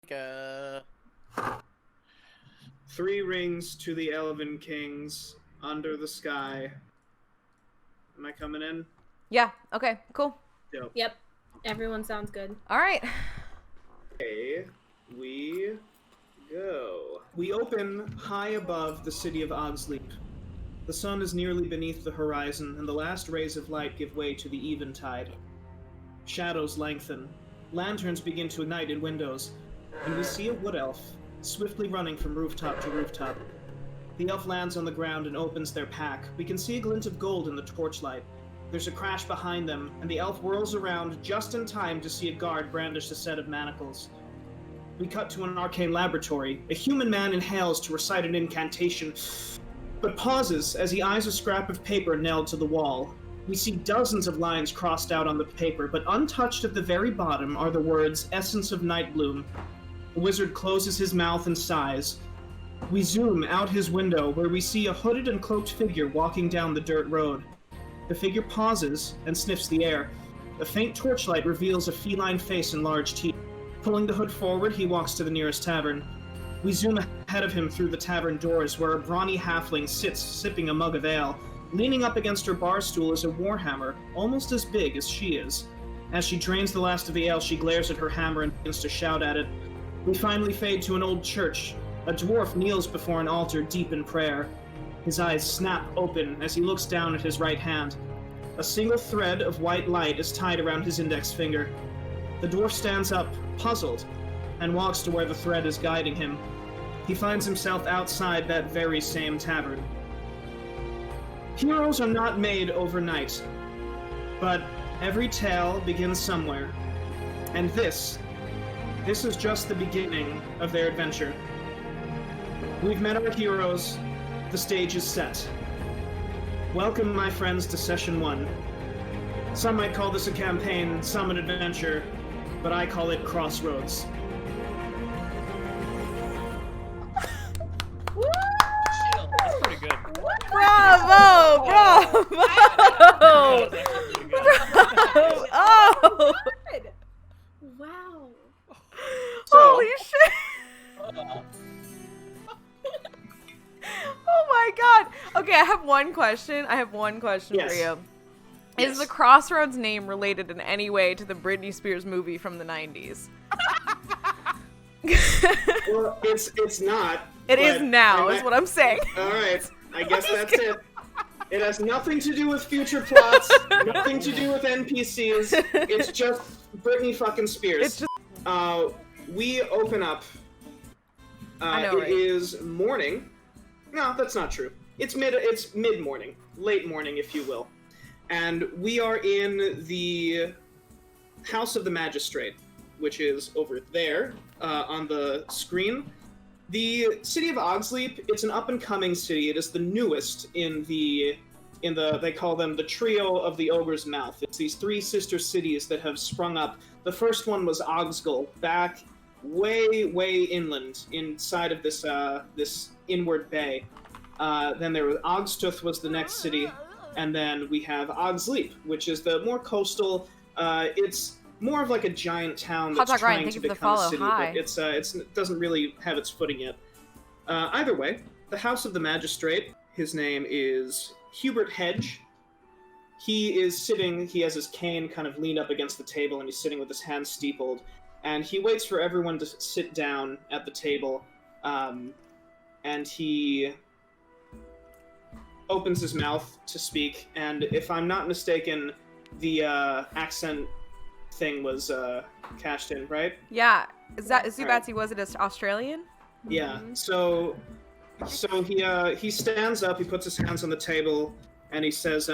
3 rings to the Elven Kings under the sky. Am I coming in? Yeah, okay, cool. Yep. Everyone sounds good. Alright. Okay, we go. We open high above the city of Ogsleep. The sun is nearly beneath the horizon, and the last rays of light give way to the eventide. Shadows lengthen. Lanterns begin to ignite in windows, and we see a wood elf, swiftly running from rooftop to rooftop. The elf lands on the ground and opens their pack. We can see a glint of gold in the torchlight. There's a crash behind them, and the elf whirls around just in time to see a guard brandish a set of manacles. We cut to an arcane laboratory. A human man inhales to recite an incantation, but pauses as he eyes a scrap of paper nailed to the wall. We see dozens of lines crossed out on the paper, but untouched at the very bottom are the words, Essence of Nightbloom. The wizard closes his mouth and sighs. We zoom out his window, where we see a hooded and cloaked figure walking down the dirt road. The figure pauses and sniffs the air. A faint torchlight reveals a feline face and large teeth. Pulling the hood forward, he walks to the nearest tavern. We zoom ahead of him through the tavern doors, where a brawny halfling sits sipping a mug of ale. Leaning up against her bar stool is a warhammer, almost as big as she is. As she drains the last of the ale, she glares at her hammer and begins to shout at it. We finally fade to an old church. A dwarf kneels before an altar, deep in prayer. His eyes snap open as he looks down at his right hand. A single thread of white light is tied around his index finger. The dwarf stands up, puzzled, and walks to where the thread is guiding him. He finds himself outside that very same tavern. Heroes are not made overnight, but every tale begins somewhere. And this is just the beginning of their adventure. We've met our heroes. The stage is set. Welcome, my friends, to Session 1. Some might call this a campaign, some an adventure, but I call it Crossroads. That's pretty good. Bravo! Bravo! Oh! Wow. Holy shit! Oh my god! Okay, I have one question. Yes. for you. Yes. Is the Crossroads name related in any way to the Britney Spears movie from the 90s? Well, it's not. It is now, is what I'm saying. Alright, I guess that's it. It has nothing to do with future plots, nothing to do with NPCs. It's just Britney fucking Spears. It's just We open up. I know, It right? is morning. No, that's not true. It's mid-morning. Late morning, if you will. And we are in the House of the Magistrate, which is over there on the screen. The city of Ogsleep, it's an up-and-coming city. It is the newest in the they call them the trio of the Ogre's Mouth. It's these 3 sister cities that have sprung up. The first one was Ogsgull, back way inland, inside of this this inward bay. Then there was Ogstuth was the next city, and then we have Ogsleep, which is the more coastal. It's more of like a giant town that's Hot Dog Ryan, trying thank to you for the become a follow. city, Hi. but it doesn't really have its footing yet. Either way, the House of the Magistrate. His name is Hubert Hedge. He is sitting. He has his cane kind of leaned up against the table, and he's sitting with his hands steepled. And he waits for everyone to sit down at the table, and he opens his mouth to speak. And if I'm not mistaken, the accent thing was cashed in, right? Yeah. Is that Alright. Zubatsy, was it Australian? Yeah. So he stands up. He puts his hands on the table, and he says,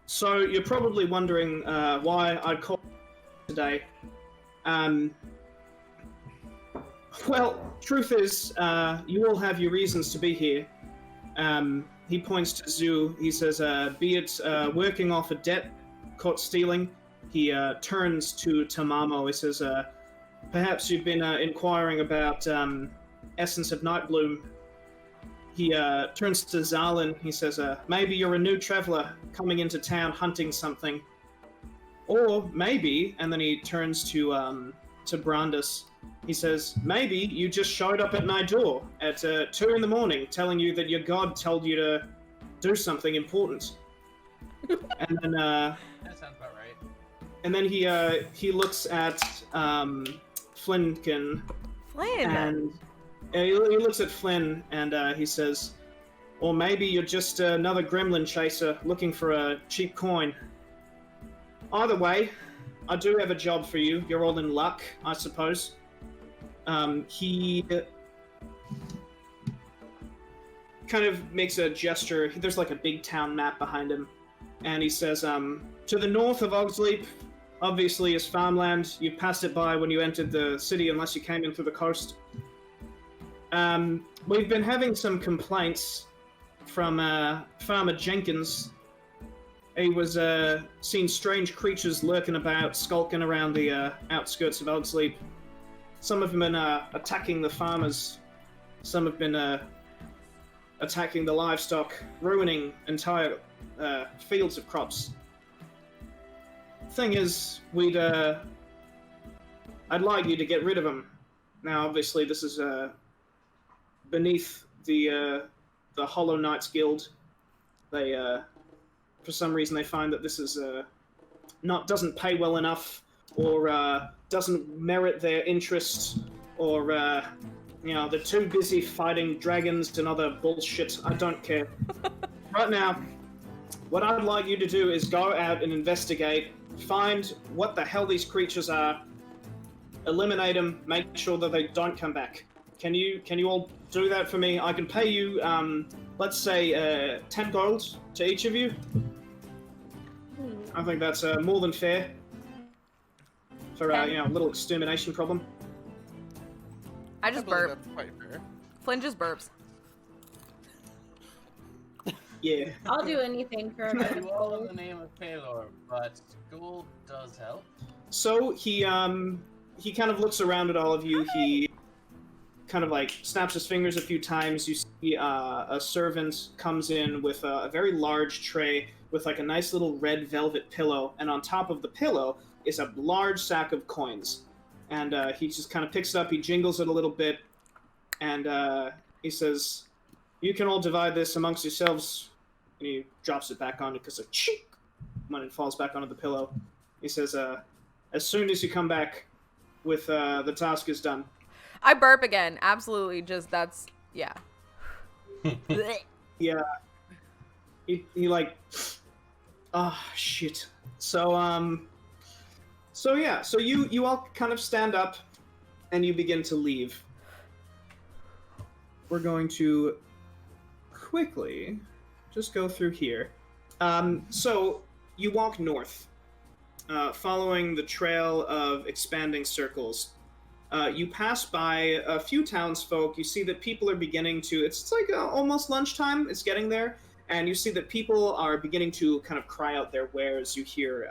"So you're probably wondering why I called today." Well, truth is, you all have your reasons to be here. He points to Zoo. He says, be it working off a debt, caught stealing. He turns to Tamamo. He says, perhaps you've been inquiring about Essence of Nightbloom. He turns to Zalin. He says, maybe you're a new traveler coming into town hunting something. Or maybe, and then he turns to Brandis. He says, maybe you just showed up at my door at 2 in the morning telling you that your god told you to do something important. And then, That sounds about right. and then he looks at Flynnkin, Flynn. and he looks at Flynn, and he says, or maybe you're just another gremlin chaser looking for a cheap coin. Either way, I do have a job for you. You're all in luck, I suppose. He kind of makes a gesture. There's like a big town map behind him. And he says, to the north of Ogsleep, obviously is farmland. You passed it by when you entered the city unless you came in through the coast. We've been having some complaints from Farmer Jenkins. He was seen strange creatures lurking about, skulking around the outskirts of Ogsleep. Some have been attacking the farmers. Some have been attacking the livestock, ruining entire fields of crops. Thing is, I'd like you to get rid of them. Now, obviously, this is beneath the Hollow Knights Guild. They, for some reason, they find that this is doesn't pay well enough, or doesn't merit their interest, or they're too busy fighting dragons and other bullshit. I don't care. Right now, what I'd like you to do is go out and investigate, find what the hell these creatures are, eliminate them, make sure that they don't come back. Can you all do that for me? I can pay you, let's say, 10 gold to each of you. I think that's more than fair for a little extermination problem. I just believe burp. that's quite fair. Flynn just burps. Yeah. I'll do anything for a bit You of all in gold. the name of Paylor, but gold does help. So he kind of looks around at all of you. He kind of like snaps his fingers a few times. You see a servant comes in with a very large tray with like a nice little red velvet pillow, and on top of the pillow is a large sack of coins. And he just kind of picks it up, he jingles it a little bit, and he says, you can all divide this amongst yourselves. And he drops it back on it because a cheek when it falls back onto the pillow. He says, as soon as you come back with the task is done. I burp again. Absolutely. Yeah. Yeah. He like, shit. So you all kind of stand up and you begin to leave. We're going to quickly just go through here. So you walk north, following the trail of expanding circles. You pass by a few townsfolk. You see that people are beginning to, it's like almost lunchtime, it's getting there, and you see that people are beginning to kind of cry out their wares. You hear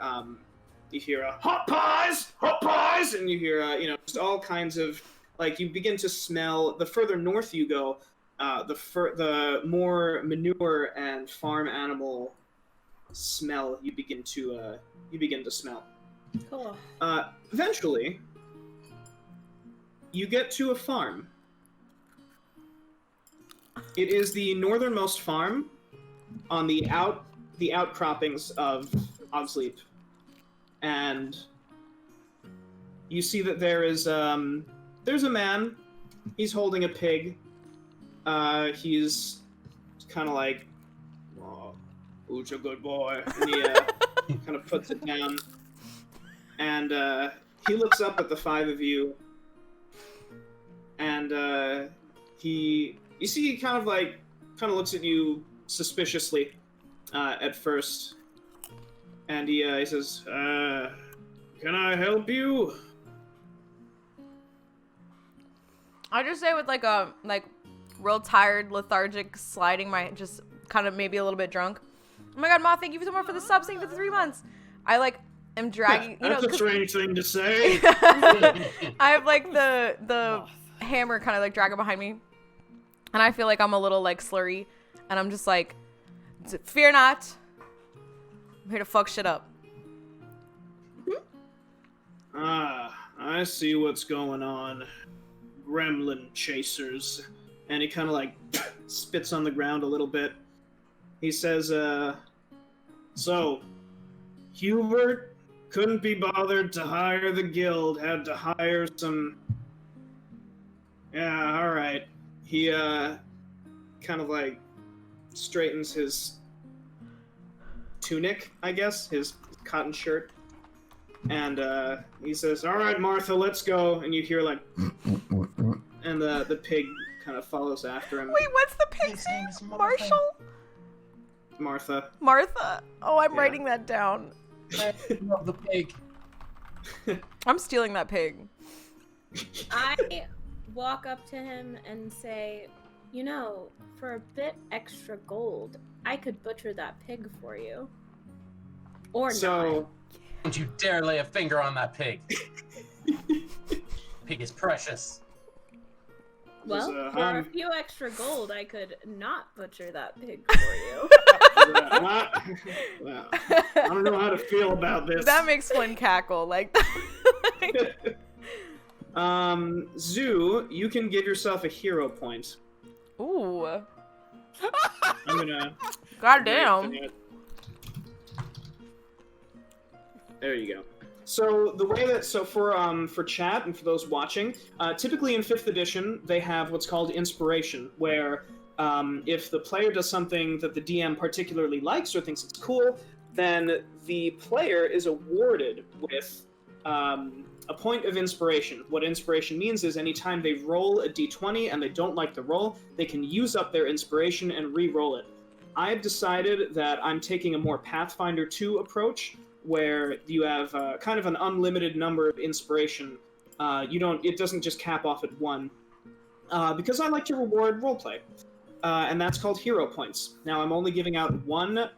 hot pies, and you hear, just all kinds of, like, you begin to smell, the further north you go, the more manure and farm animal smell you begin to smell. Cool. Eventually, you get to a farm. It is the northernmost farm on the outcroppings of Ogsleep. And you see that there's a man. He's holding a pig. He's kind of like, oh, who's a good boy? And he kind of puts it down. And he looks up at the five of you. And he kind of looks at you suspiciously at first. And he says, can I help you? I just say with like a real tired, lethargic, sliding my just kind of maybe a little bit drunk. Oh my god, Ma, thank you so much for the subs, thank you for the 3 months. I like am dragging. That's a strange thing to say. I have like the hammer kind of like dragging behind me, and I feel like I'm a little like slurry, and I'm just like, fear not, I'm here to fuck shit up. I see what's going on. Gremlin chasers. And he kind of like spits on the ground a little bit. He says, so, Hubert couldn't be bothered to hire the guild, had to hire some... Yeah, alright. He, kind of like straightens his tunic, I guess, his cotton shirt. And, he says, alright, Martha, let's go. And you hear like... And the pig kind of follows after him. Wait, what's the pig's name? Marshall? Martha. Martha. Oh, I'm Yeah. writing that down. I love the pig. I'm stealing that pig. I walk up to him and say, you know, for a bit extra gold, I could butcher that pig for you. Or So, Don't you dare lay a finger on that pig. Pig is precious. not. Well, There's a for a hun- few extra gold, I could not butcher that pig for you. well, I don't know how to feel about this. That makes Flynn cackle. Like, Zoo, you can give yourself a hero point. ooh. I'm gonna... Goddamn. There you go. So the way that for chat and for those watching, typically in 5th edition they have what's called inspiration, where if the player does something that the DM particularly likes or thinks it's cool, then the player is awarded with a point of inspiration. What inspiration means is anytime they roll a d20 and they don't like the roll, they can use up their inspiration and re-roll it. I've decided that I'm taking a more Pathfinder 2 approach, where you have kind of an unlimited number of inspiration. It doesn't just cap off at 1, because I like to reward roleplay, and that's called hero points. Now I'm only giving out 1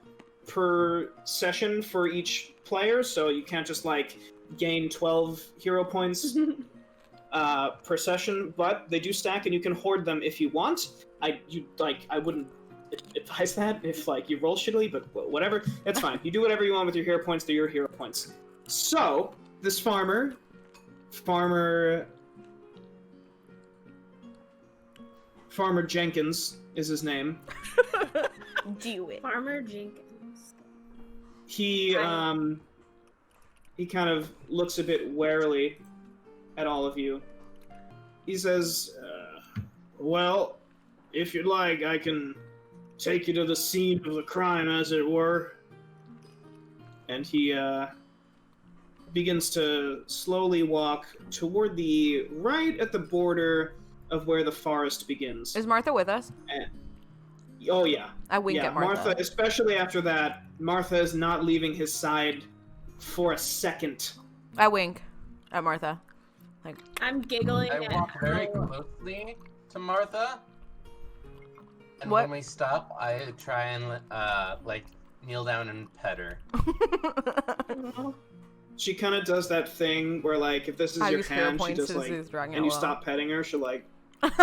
per session for each player, so you can't just like gain 12 hero points per session, but they do stack, and you can hoard them if you want. I wouldn't advise that if like you roll shittily, but whatever, it's fine. You do whatever you want with your hero points. They're your hero points. So this farmer Jenkins is his name. Do it. Farmer Jenkins. He kind of looks a bit warily at all of you. He says, well, if you'd like, I can take you to the scene of the crime, as it were. And he begins to slowly walk toward right at the border of where the forest begins. Is Martha with us? Oh yeah. I wink Yeah, at Martha. especially after that, Martha is not leaving his side for a second. I wink at Martha. Like, I'm giggling I at walk very how closely to Martha. And What? when we stop, I try and kneel down and pet her. She kind of does that thing where, like, if this is I your use hero hand, she points does to like, Zeus dragging and it you well. stop petting her, she like kind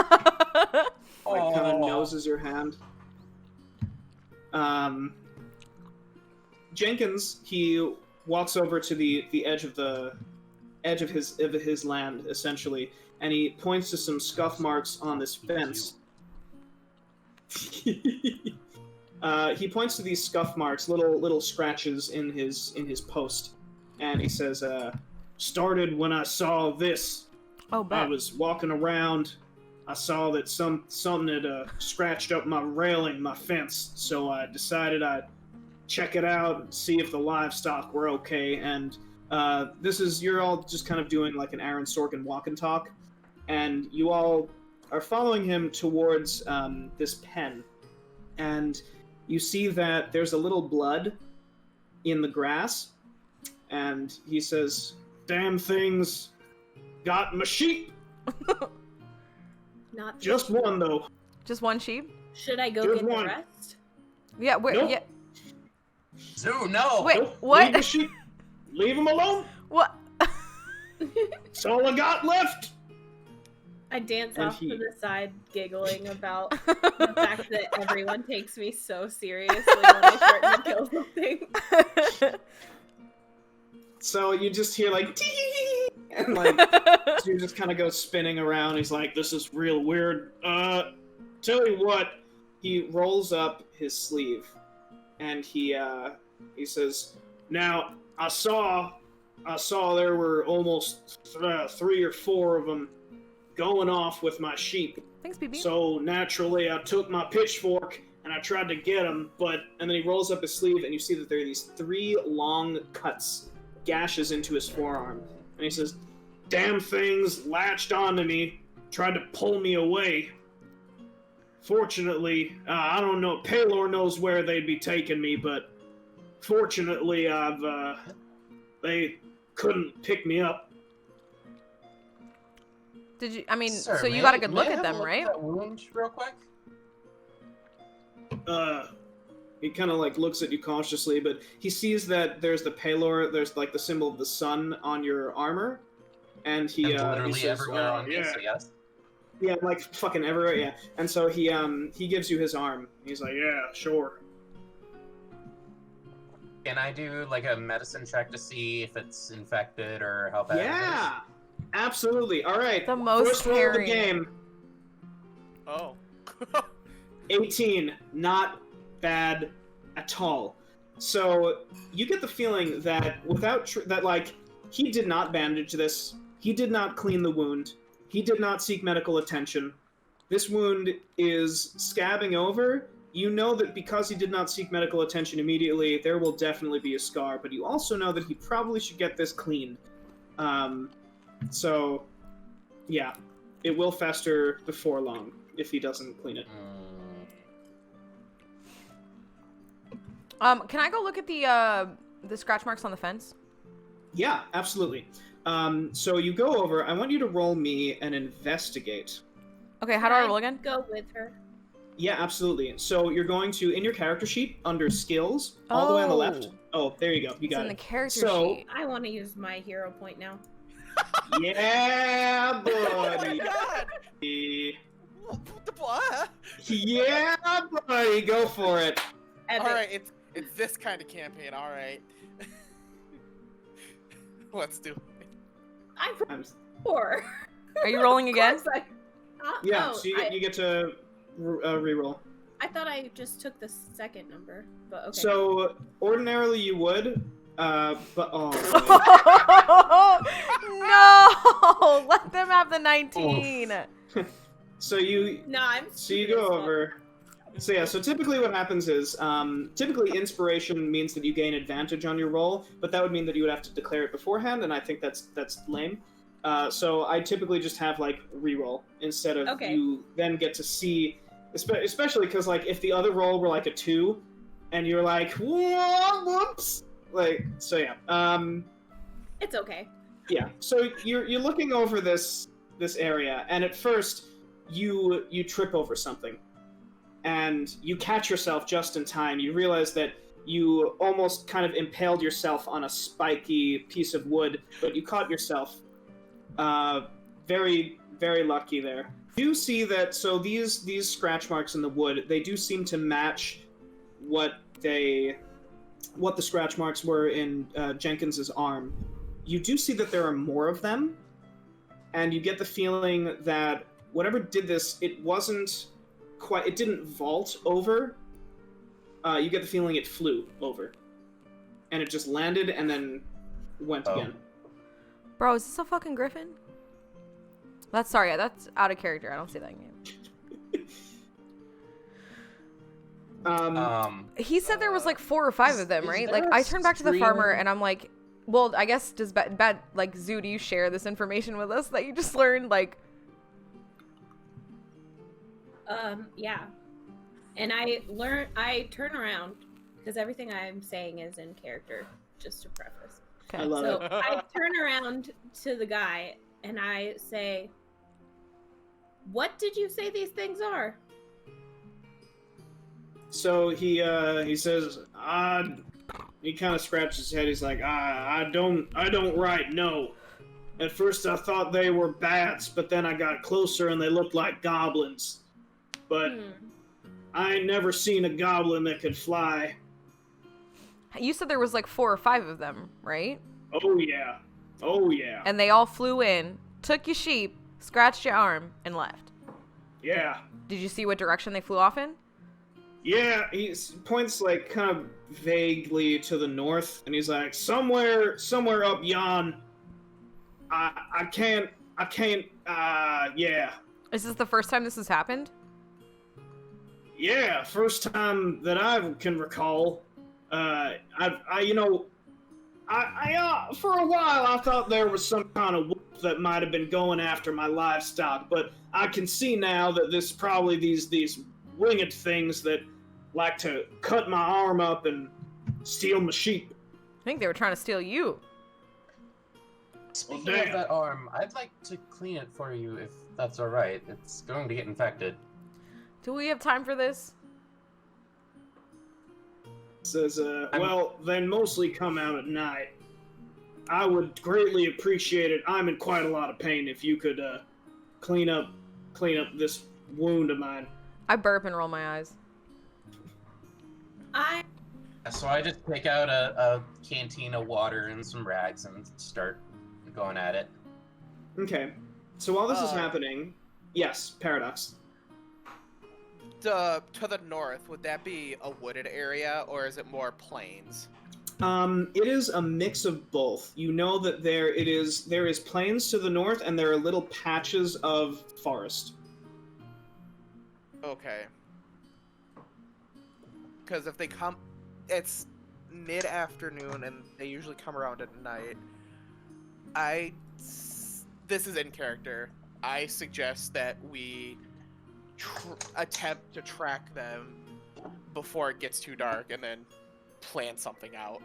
Oh. of noses your hand. Jenkins, he walks over to the edge of his land, essentially, and he points to some scuff marks on this fence. He points to these scuff marks, little scratches in his post, and he says, started when I saw this. Oh, I bet. was walking around, I saw that something had scratched up my railing, my fence, so I decided I'd check it out and see if the livestock were okay. And you're all just kind of doing like an Aaron Sorkin walk and talk, and you all are following him towards this pen, and you see that there's a little blood in the grass, and he says, "Damn things got my sheep. not Just one though." Just one sheep? Should I go Just get one. the rest? Yeah, wait, Nope. yeah. Zoo, no! Wait, Nope, what? Leave the sheep. Leave them alone. What? That's all I got left. I dance And off he- to the side, giggling about the fact that everyone takes me so seriously when I threaten to kill something. So you just hear like, "Tee!" And like, Stu just kind of goes spinning around. He's like, "This is real weird. Tell you what." He rolls up his sleeve, and he says, "Now I saw there were almost 3 or 4 of them going off with my sheep. Thanks, BB. So naturally, I took my pitchfork and I tried to get them, and then he rolls up his sleeve, and you see that there are these 3 long cuts, gashes into his forearm, and he says, 'Damn things latched onto me, tried to pull me away. Fortunately, I don't know. Paylor knows where they'd be taking me, but fortunately, they couldn't pick me up.'" Did you? I mean, Sir, so you may- got a good may look I at have a them, look right? at that wound real quick? He kind of like looks at you cautiously, but he sees that there's the Paylor, there's like the symbol of the sun on your armor, and he And literally he says, everywhere on me, yeah. so yes. Yeah, like fucking everywhere, yeah. And so he gives you his arm. He's like, "Yeah, sure." Can I do like a medicine check to see if it's infected or how bad Yeah, absolutely. All right, The most first roll of the caring. game. Oh. 18, not bad at all. So you get the feeling that that like he did not bandage this, he did not clean the wound, he did not seek medical attention. This wound is scabbing over. You know that because he did not seek medical attention immediately, there will definitely be a scar, but you also know that he probably should get this cleaned. So, yeah, it will fester before long if he doesn't clean it. Can I go look at the scratch marks on the fence? Yeah, absolutely. So you go over. I want you to roll me an investigate. Okay, how do I roll again? Go with her. Yeah, absolutely. So you're going to, in your character sheet, under skills, all the way on the left. Oh, there you go. You It's got in the it. character So- sheet. I want to use my hero point now. Yeah, Oh my buddy. god! What the what? Yeah, buddy. Go for it. Epic. Alright, it's this kind of campaign, alright. Let's do it. I'm 4. Are you rolling again? Of course Yeah, oh, so you get to reroll. I thought I just took the second number, but okay. So ordinarily you would, but oh. No! Let them have the 19. So you no, I'm. So you stupid go as fuck. over. So yeah, so typically what happens is, typically inspiration means that you gain advantage on your roll, but that would mean that you would have to declare it beforehand, and I think that's lame. So I typically just have like reroll instead of Okay. you then get to see, especially because like if the other roll were like a 2, and you're like, "Whoa, whoops," like so yeah. It's okay. Yeah. So you're looking over this area, and at first you trip over something, and you catch yourself just in time. You realize that you almost kind of impaled yourself on a spiky piece of wood, but you caught yourself. Very, very lucky there. You see that, so these scratch marks in the wood, they do seem to match what the scratch marks were in Jenkins's arm. You do see that there are more of them, and you get the feeling that whatever did this, it didn't vault over. You get the feeling it flew over. And it just landed and then went again. Bro, is this a fucking griffin? That's out of character. I don't see that in game. He said there was like 4 or 5 of them, is right? there Like a I turned back to the farmer stream? and I'm like, well, I guess does bad like Zoo, do you share this information with us that you just learned? Like, Yeah. And I turn around because everything I'm saying is in character, just to preface. I love So it. I turn around to the guy and I say, "What did you say these things are?" So he says, he kind of scratches his head. He's like, I don't right know. At first I thought they were bats, but then I got closer and they looked like goblins. But I ain't never seen a goblin that could fly. you said there was like 4 or 5 of them, right? Oh yeah, Oh, yeah. And they all flew in, took your sheep, scratched your arm, and left. Yeah. Did you see what direction they flew off in? Yeah, he points, like, kind of vaguely to the north, and he's like, somewhere up yon. I can't, yeah. Is this the first time this has happened? Yeah, first time that I can recall. For a while I thought there was some kind of wolf that might have been going after my livestock, but I can see now that this probably these winged things that like to cut my arm up and steal my sheep. I think they were trying to steal you. Speaking damn. of that arm, I'd like to clean it for you if that's alright. It's going to get infected. Do we have time for this? Says, well, they mostly come out at night. I would greatly appreciate it. I'm in quite a lot of pain if you could, clean up this wound of mine. I burp and roll my eyes. So I just take out a canteen of water and some rags and start going at it. Okay. So while this is happening, yes, Paradox. To the north, would that be a wooded area, or is it more plains? It is a mix of both. You know that there is plains to the north, and there are little patches of forest. Okay. Because if they come, it's mid-afternoon, and they usually come around at night. This is in character. I suggest that we attempt to track them before it gets too dark, and then plan something out.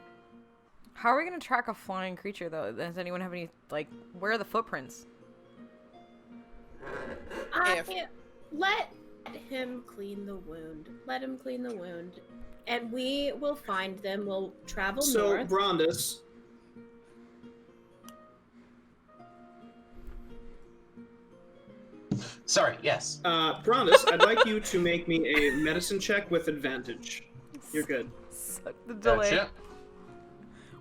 How are we going to track a flying creature, though? Does anyone have any, like, where are the footprints? Let him clean the wound. Let him clean the wound. And we will find them. We'll travel north. So, Brondus. Sorry, yes. Brondus, I'd like you to make me a medicine check with advantage. You're good. Suck the delay. Gotcha.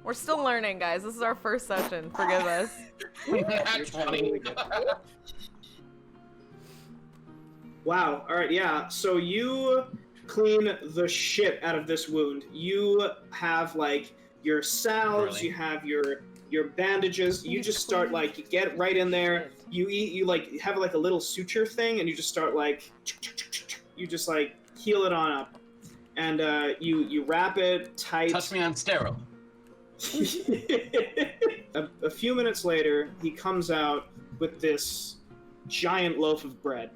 We're still learning, guys. This is our first session. Forgive us. That's funny. Wow. All right. Yeah. So you clean the shit out of this wound. You have like your salves. Really? You have your bandages. You just start like you get right in there. You like have like a little suture thing, and you just start like you just like heal it on up, and you wrap it tight. Touch me on sterile. A few minutes later, he comes out with this giant loaf of bread,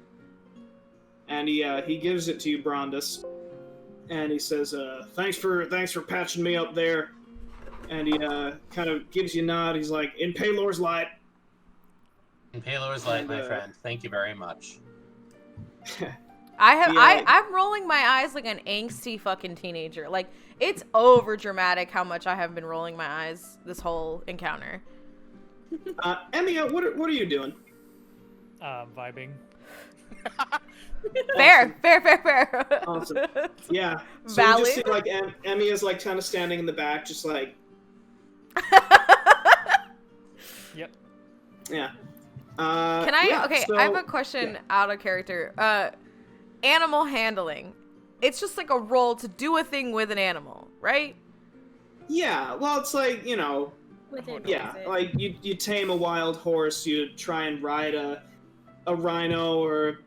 and he gives it to you, Brondus, and he says, "Thanks for patching me up there." And he kind of gives you a nod. He's like, "In Paylor's light." In Paylor's light, my friend. Thank you very much. I'm rolling my eyes like an angsty fucking teenager. Like, it's over dramatic how much I have been rolling my eyes this whole encounter. Emiya, what are you doing? Vibing. Fair. Awesome. Yeah. So Valid. you just see like Emiya's like kind of standing in the back, just like. Yep. Yeah. Can I? Yeah, okay, so, I have a question out of character. Animal handling. It's just like a roll to do a thing with an animal, right? Yeah. Well, it's like Within yeah, reason. like you tame a wild horse, you try and ride a rhino, or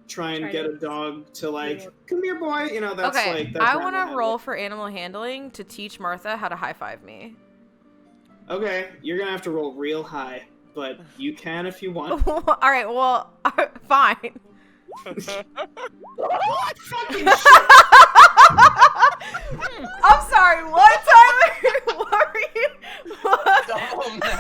try and get a dog to like, come here, boy. That's okay, like. That's I animal want to handling. roll for animal handling to teach Martha how to high five me. Okay, you're gonna have to roll real high, but you can if you want. All right, well, fine. What fucking I'm sorry. What time? What were you? Oh, man.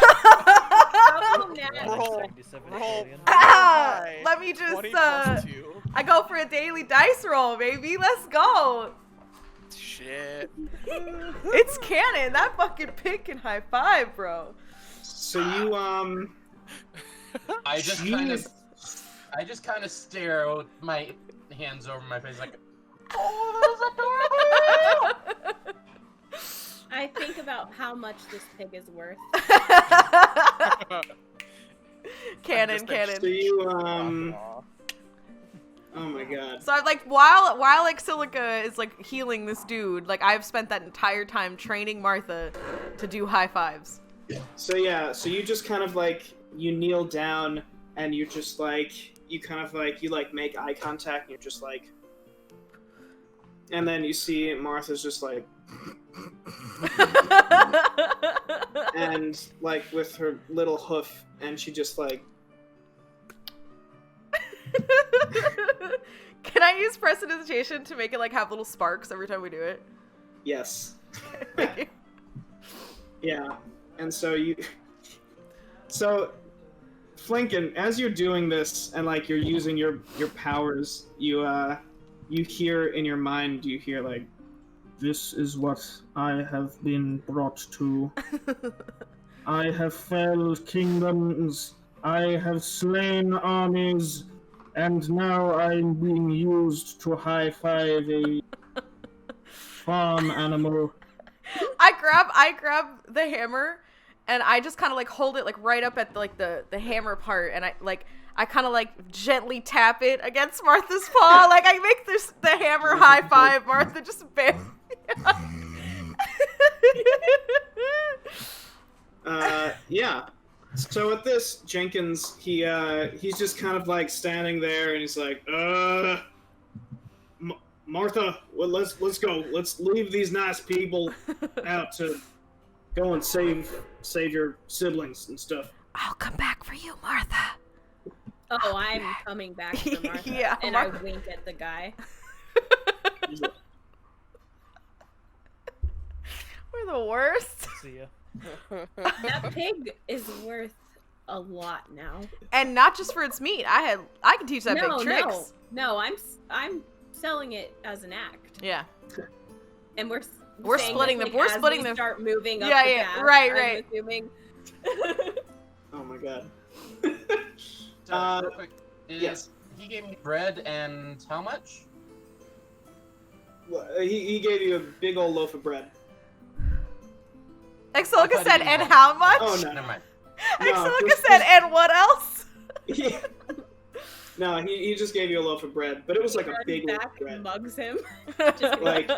Oh, man. Roll. 97 Roll. billion. Ah, High. let me just 20 plus 2. I go for a daily dice roll, baby. Let's go. Shit. It's canon. That fucking pig can high five, bro. So you I just kind of stare with my hands over my face like, oh, that is adorable. I I think about how much this pig is worth. Canon. So you, oh my god. So I'm like, while like Silica is like healing this dude, like I've spent that entire time training Martha to do high fives. So yeah, so you just kind of like, you kneel down and you just like, you kind of like, you like make eye contact and you're just like, and then you see Martha's just like, and like with her little hoof, and she just like, Can I use prestidigitation to make it like have little sparks every time we do it? yes. Thank you. Yeah, and so Flinken, as you're doing this and like you're using your powers, you hear in your mind, you hear like, this is what I have been brought to. I have felled kingdoms, I have slain armies, and now I'm being used to high-five a farm animal. I grab the hammer and I just kind of like hold it like right up at like the hammer part, and I kind of like gently tap it against Martha's paw. Like I make the hammer high five. Martha just bam. Yeah. So at this, Jenkins, he's just kind of like standing there, and he's like, Martha, well, let's go. Let's leave these nice people out to go and save your siblings and stuff. I'll come back for you, Martha. Oh, I'm coming back for Martha. Yeah, and I wink at the guy. We're the worst. See ya. That pig is worth a lot now. And not just for its meat. I can teach that pig tricks. No, I'm selling it as an act. Yeah. And we're splitting them. We're splitting them. Start moving up. Yeah, the yeah, path, right. I'm assuming. Oh my god. Real quick, yes. He gave me bread and how much? Well, he gave you a big old loaf of bread. Exilica said, and how much? Oh no. Never mind. Exilica said, and what else? Yeah. No, he just gave you a loaf of bread, but it was like a big loaf of bread. Mugs him. Like,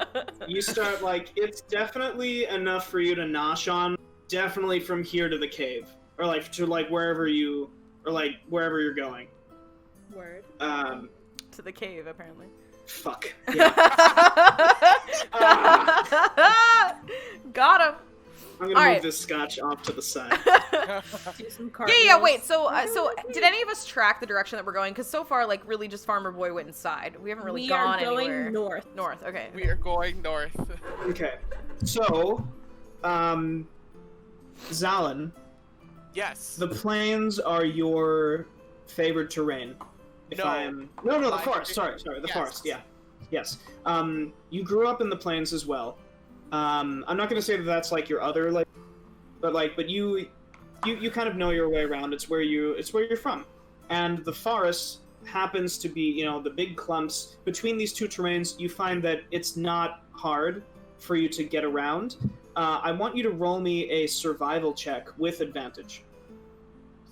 you start, like, it's definitely enough for you to nosh on, definitely from here to the cave. Or, like, to, like, wherever you're going. Word. To the cave, apparently. Fuck. Yeah. Got him. I'm gonna All move right. this scotch off to the side. Do some Yeah, wait, so did any of us track the direction that we're going? Because so far, like, really just Farmer Boy went inside. We haven't really gone anywhere. We are going north. North, okay. We are going north. Okay. So, Zalan, Yes. the plains are your favored terrain. No. No, the My forest. favorite- Sorry, the yes. forest. Yeah. Yes. You grew up in the plains as well. I'm not gonna say that that's like your other but you kind of know your way around. It's where you're from, and the forest happens to be, the big clumps between these two terrains. You find that it's not hard for you to get around. I want you to roll me a survival check with advantage.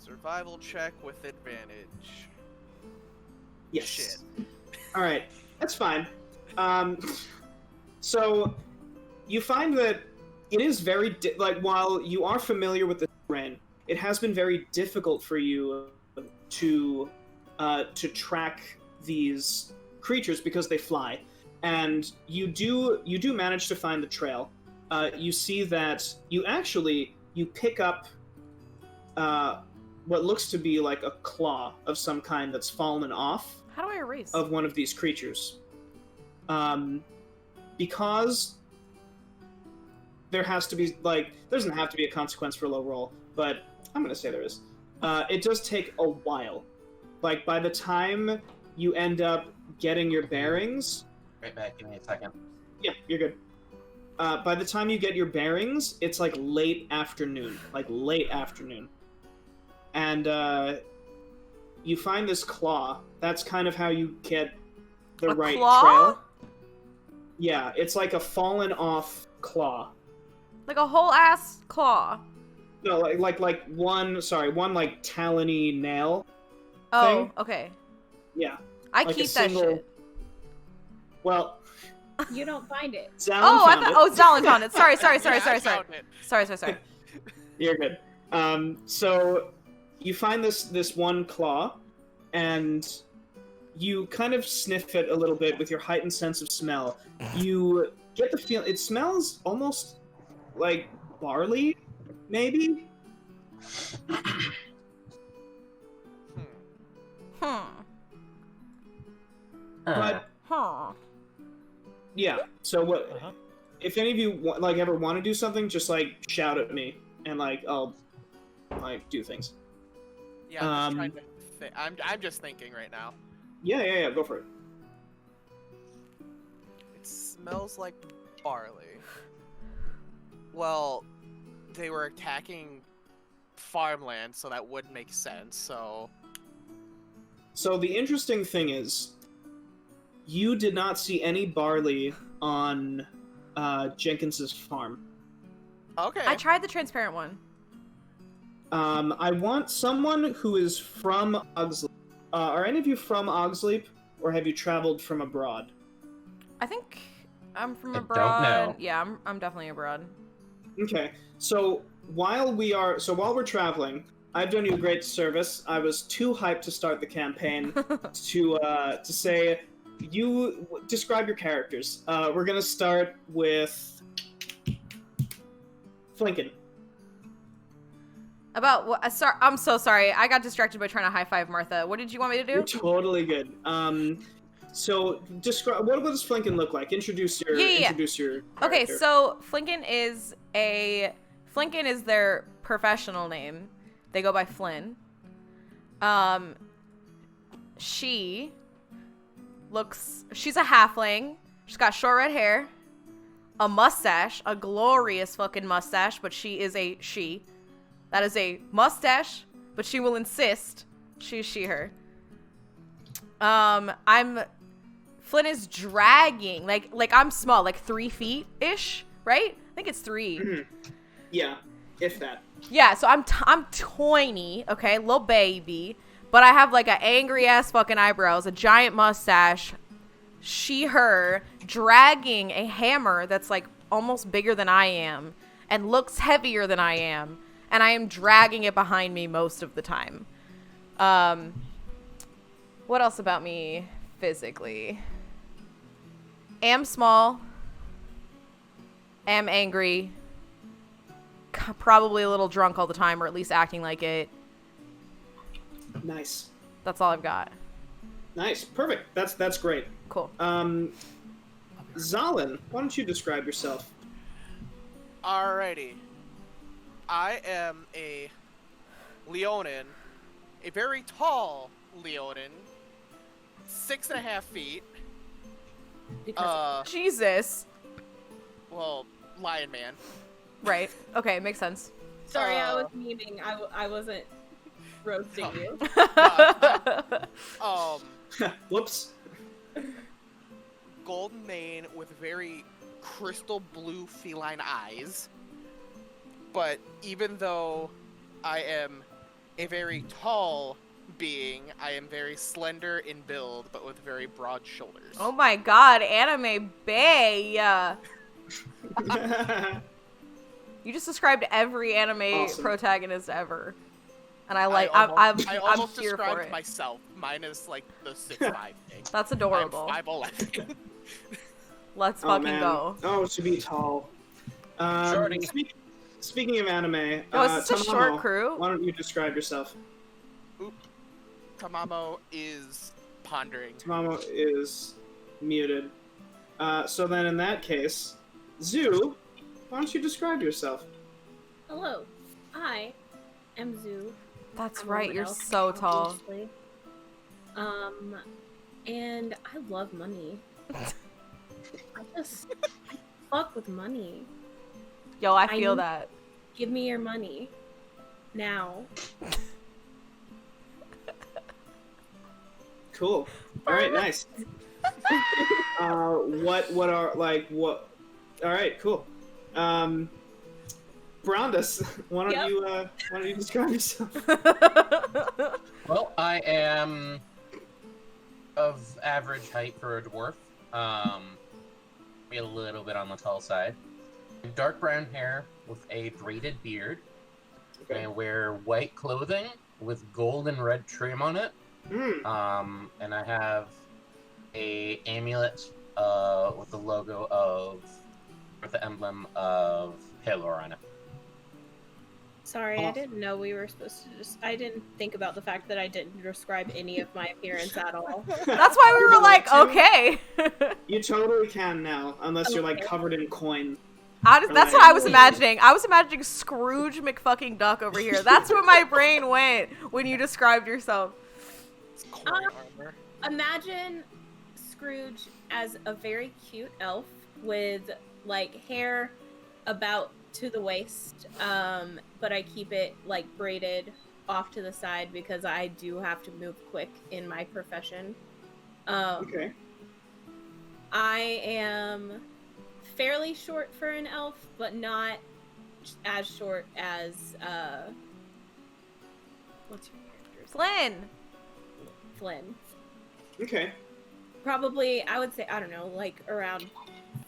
Survival check with advantage. Yes. Shit. All right, that's fine. So you find that it is very while you are familiar with the terrain, it has been very difficult for you to track these creatures because they fly, and you do manage to find the trail. You see that you pick up what looks to be like a claw of some kind that's fallen off How do I erase? of one of these creatures. Because there has to be, there doesn't have to be a consequence for low roll, but I'm going to say there is. It does take a while. Like, by the time you end up getting your bearings... Right back, give me a second. Yeah, you're good. By the time you get your bearings, it's, late afternoon. And, you find this claw. That's kind of how you get the right claw? trail. Yeah, it's like a fallen off claw. Like a whole ass claw. No, like one like talony nail. Oh, Thing? okay. Yeah. I Like a keep that single- shit. Well, You don't find it. Zalin Oh, I found thought. it. Oh, Zalin found it. Sorry. Yeah, I found it. Sorry. You're good. So you find this one claw, and you kind of sniff it a little bit with your heightened sense of smell. You get the feel it smells almost like barley, maybe. But Huh. yeah. So what? Uh-huh. If any of you like ever want to do something, just like shout at me, and like I'll like do things. Yeah, I'm just trying to I'm just thinking right now. Yeah. Go for it. It smells like barley. Well, they were attacking farmland, so that would make sense. So So the interesting thing is, you did not see any barley on Jenkins's farm. okay. I tried the transparent one. I want someone who is from Ogsleep. Are any of you from Ogsleep, or have you traveled from abroad? I think I'm from I don't abroad. know. Yeah, I'm definitely abroad. Okay, so while we're traveling, I've done you a great service. I was too hyped to start the campaign to say, you describe your characters. We're gonna start with Flinken. About what? I'm so sorry. I got distracted by trying to high five Martha. What did you want me to You're do? totally good. So describe what does Flinken look like? Introduce your Okay, character. so Flinken is their professional name. They go by Flynn. She's a halfling. She's got short red hair, a mustache, a glorious fucking mustache, but she is a she. That is a mustache, but she will insist she's she/her. Flynn is dragging, like I'm small, like 3 feet ish, right? I think it's 3. Mhm. Yeah, if that. Yeah, so I'm tiny, okay, little baby, but I have like an angry ass fucking eyebrows, a giant mustache, she/her, dragging a hammer that's like almost bigger than I am and looks heavier than I am, and I am dragging it behind me most of the time. What else about me physically? Am small, am angry, probably a little drunk all the time, or at least acting like it. Nice. That's all I've got. Nice. Perfect. That's great. Cool. Zalin, why don't you describe yourself? Alrighty. I am a Leonin, a very tall Leonin, 6.5 feet. Because Jesus. Well, Lion Man. Right. Okay, makes sense. sorry, I was memeing. I wasn't roasting you. Whoops. Golden mane with very crystal blue feline eyes. But even though I am a very tall being, I am very slender in build, but with very broad shoulders. Oh my god, anime bae. You just described every anime Awesome. protagonist ever. And I I'm almost here for described it. myself. Mine is like the 6'5" thing. That's adorable. I'm 5'11". Let's Oh, fucking man. go. Oh, to be tall. Shorty. Speaking of anime, Oh, is this a short Tamamo, crew? why don't you describe yourself? Tamamo is pondering. Tamamo is muted. So then in that case, Zoo, why don't you describe yourself? Hello, I am Zoo. That's I'm a right, woman you're elf, so tall. obviously. And I love money. I fuck with money. Yo, I I feel need- that. Give me your money. Now. Cool. All right, nice. What are like what? All right, cool. Brandis, why don't Yep. you describe yourself? Well, I am of average height for a dwarf. Maybe a little bit on the tall side. Dark brown hair with a braided beard. Okay. I wear white clothing with gold and red trim on it. And I have a amulet with the logo of, with the emblem of Halor on it. Sorry, I didn't know we were supposed to just. I didn't think about the fact that I didn't describe any of my appearance at all. That's why we were like, okay. You totally can now, unless you're like Okay. covered in coin. That's what I was imagining. I was imagining Scrooge McFucking Duck over here. That's what my brain went when you described yourself. It's coin armor. Imagine Scrooge as a very cute elf with like hair about to the waist, but I keep it like braided off to the side because I do have to move quick in my profession. Okay. I am fairly short for an elf, but not as short as what's your character's Flynn. Flynn. Okay. Probably, I would say, I don't know, like around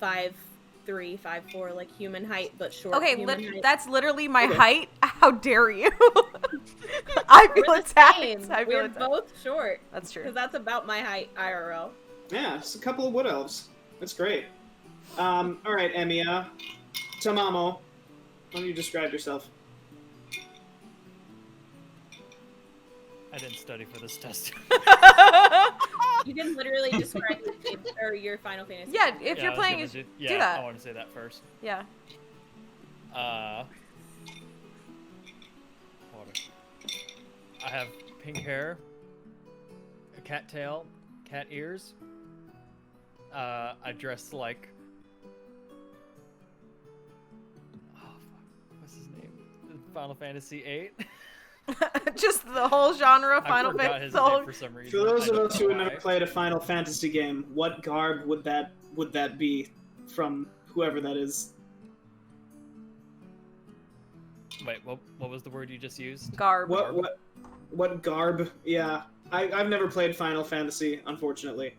5'3", 5'4", like human height, but short. Okay, human height. that's literally my Okay. height. How dare you? I feel We're the attacked. same. I feel We're attacked. both short. That's true. Because that's about my height IRL. Yeah, it's a couple of wood elves. That's great. All right, Emiya, Tamamo, why don't you describe yourself? I didn't study for this test. You can literally describe your game or your Final Fantasy. Yeah, game. if Yeah, you're I was playing, gonna it, do do that. I want to say that first. Yeah. Water. I have pink hair, a cat tail, cat ears. I dress like. Oh, fuck. What's his name? Final Fantasy VIII. Just the whole genre of I Final forgot Fantasy. his the whole- name for some reason. For those I of don't us know who have never why. played a Final Fantasy game, what garb would that be from whoever that is? Wait, what was the word you just used? Garb. What garb? Yeah, I've never played Final Fantasy, unfortunately.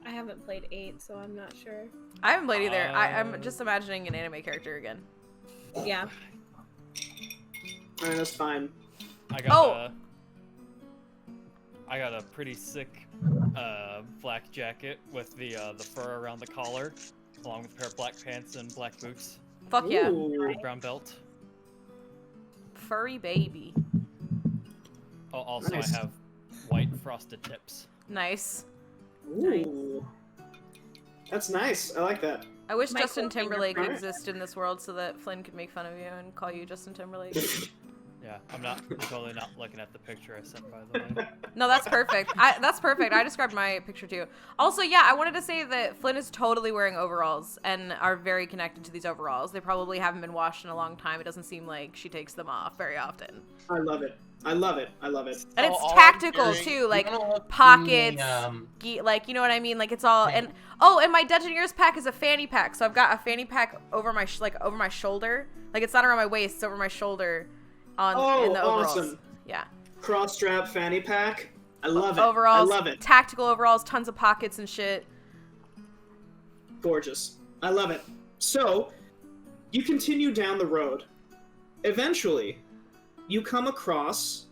I haven't played 8, so I'm not sure. I haven't played either. I'm just imagining an anime character again. Yeah. All right, that's fine. I got Oh. I got a pretty sick black jacket with the fur around the collar, along with a pair of black pants and black boots, Fuck yeah. Ooh. brown belt. Furry baby. Oh, also Nice. I have white frosted tips. Nice. Ooh. That's nice. I like that. I wish My Justin cool finger Timberlake print. existed in this world so that Flynn could make fun of you and call you Justin Timberlake. Yeah, I'm totally not looking at the picture I sent, by the way. No, that's perfect. That's perfect. I described my picture too. Also, yeah, I wanted to say that Flynn is totally wearing overalls and are very connected to these overalls. They probably haven't been washed in a long time. It doesn't seem like she takes them off very often. I love it. I love it. I love it. And So it's all I'm tactical hearing- too, like You wanna look pockets, the, like, you know what I mean? Like it's all, and oh, and my Dungeoneers pack is a fanny pack. So I've got a fanny pack over my over my shoulder. Like it's not around my waist, it's over my shoulder in the overalls. Awesome. Yeah. Cross strap fanny pack. I love it. Overalls, I love it. tactical overalls, tons of pockets and shit. Gorgeous. I love it. So, you continue down the road. Eventually, you come across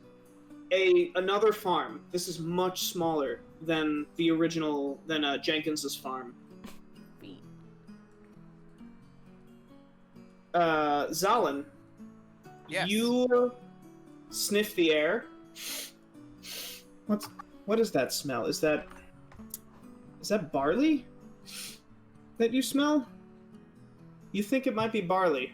another farm. This is much smaller than the original, than Jenkins's farm. Zalin, Yes. you sniff the air. What is that smell? Is that barley that you smell? You think it might be barley.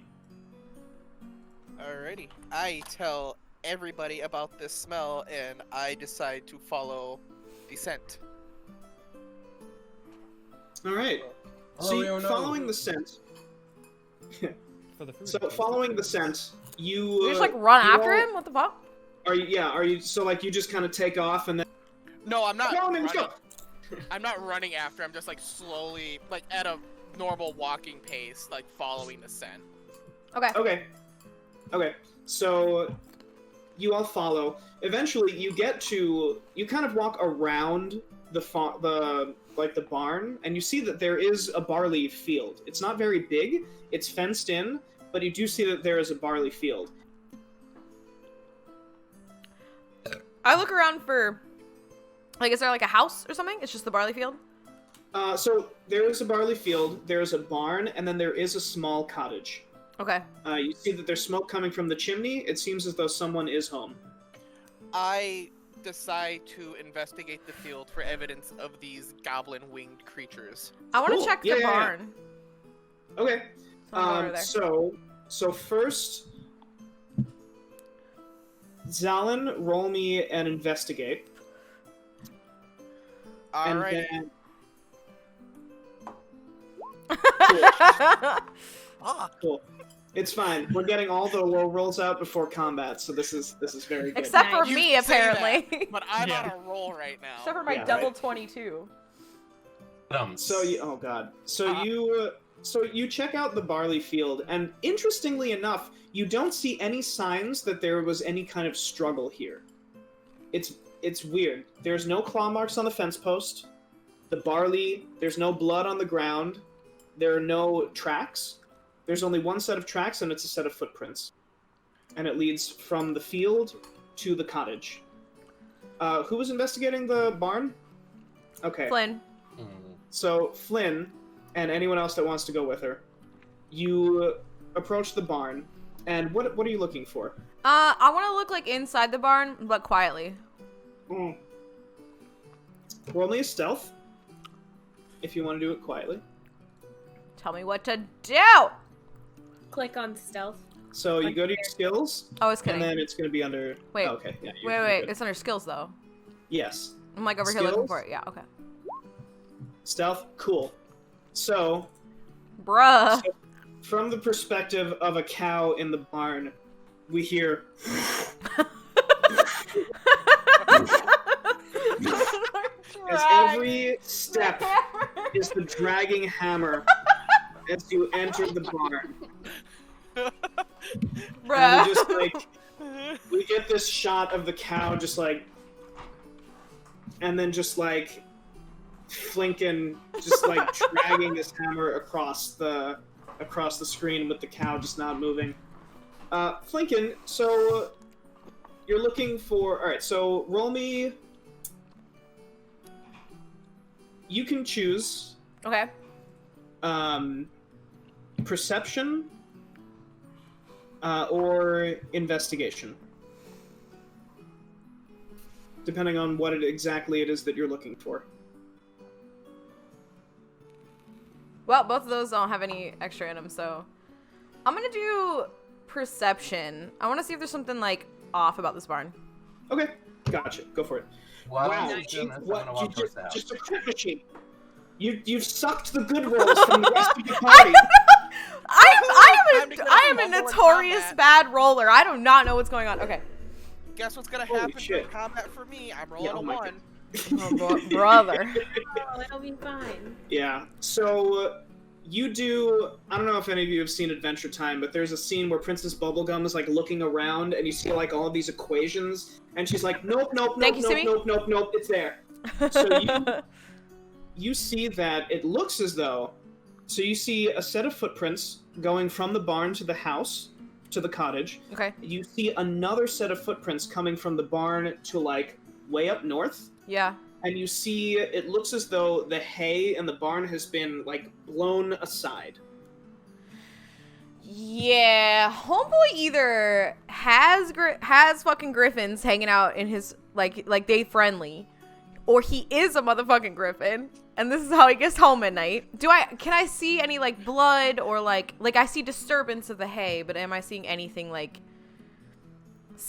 Alrighty. I tell everybody about this smell, and I decide to follow the scent. All right. So, Oh, no. following the scent. For the food. So, following the scent, you. You just like run you after all- him? What the fuck? Are you? Yeah. Are you? So, like, you just kind of take off and then. No, I'm not Come on, man, let's running. go. I'm not running after. I'm just like slowly, like at a normal walking pace, like following the scent. Okay. Okay. Okay, so you all follow. Eventually, you get to. You kind of walk around the barn, and you see that there is a barley field. It's not very big. It's fenced in, but you do see that there is a barley field. I look around for, like, is there like a house or something? It's just the barley field? So there is a barley field, there's a barn, and then there is a small cottage. Okay. You see that there's smoke coming from the chimney. It seems as though someone is home. I decide to investigate the field for evidence of these goblin-winged creatures. I want to Cool. check Yeah, the yeah, yeah. barn. Okay. So I'll go over there. So first, Zalin, roll me and investigate. And Alright. then Ah, cool. It's fine. We're getting all the low rolls out before combat, so this is very good. Except for You me, say that, apparently. but I'm Yeah. on a roll right now. Except for my Yeah, double right. 22. So you, oh god. So Uh-huh. you check out the barley field, and interestingly enough, you don't see any signs that there was any kind of struggle here. It's weird. There's no claw marks on the fence post. The barley, there's no blood on the ground. There are no tracks. There's only one set of tracks, and it's a set of footprints. And it leads from the field to the cottage. Who was investigating the barn? Okay. Flynn. So, Flynn, and anyone else that wants to go with her, you approach the barn, and what are you looking for? I want to look like inside the barn, but quietly. Roll me a stealth, if you want to do it quietly. Tell me what to do! Click on stealth. So you go to your skills, I was and kidding. then it's going to be under... Wait. Oh, okay. Yeah, Wait. good. It's under skills, though. Yes. I'm like over here looking Skills? for it. Yeah, okay. Stealth, cool. So, Bruh. from the perspective of a cow in the barn, we hear... as every step is the dragging hammer as you enter the barn. And Bruh. we just like we get this shot of the cow just like, and then just like Flinkin just like dragging this hammer across the screen with the cow just not moving. Flinkin, so you're looking for, all right, so roll me. You can choose Okay. perception or investigation, depending on what exactly it is that you're looking for. Well, both of those don't have any extra in them, so I'm gonna do perception. I want to see if there's something like off about this barn. Okay, gotcha. Go for it. Wow, Wow, you doing this? I'm what, gonna walk towards the just house. a crit machine. You've sucked the good rolls from the rest of the party. I Time to get am a involved in notorious combat. bad roller. I do not know what's going on. Okay. Guess what's gonna Holy happen in shit. combat for me? I'm rolling Yeah, oh a my 1. Oh, brother. Oh, it'll be fine. Yeah. So you do. I don't know if any of you have seen Adventure Time, but there's a scene where Princess Bubblegum is like looking around, and you see like all of these equations, and she's like, "Nope, nope, Thank nope, you, nope, Simi. nope, nope, nope, it's there." So you see that it looks as though. So you see a set of footprints going from the barn to the house, to the cottage. Okay. You see another set of footprints coming from the barn to like way up north. Yeah. And you see, it looks as though the hay in the barn has been, like, blown aside. Yeah, homeboy either has fucking griffins hanging out in his like they friendly, or he is a motherfucking griffin, and this is how he gets home at night. Can I see any like blood or like I see disturbance of the hay, but am I seeing anything like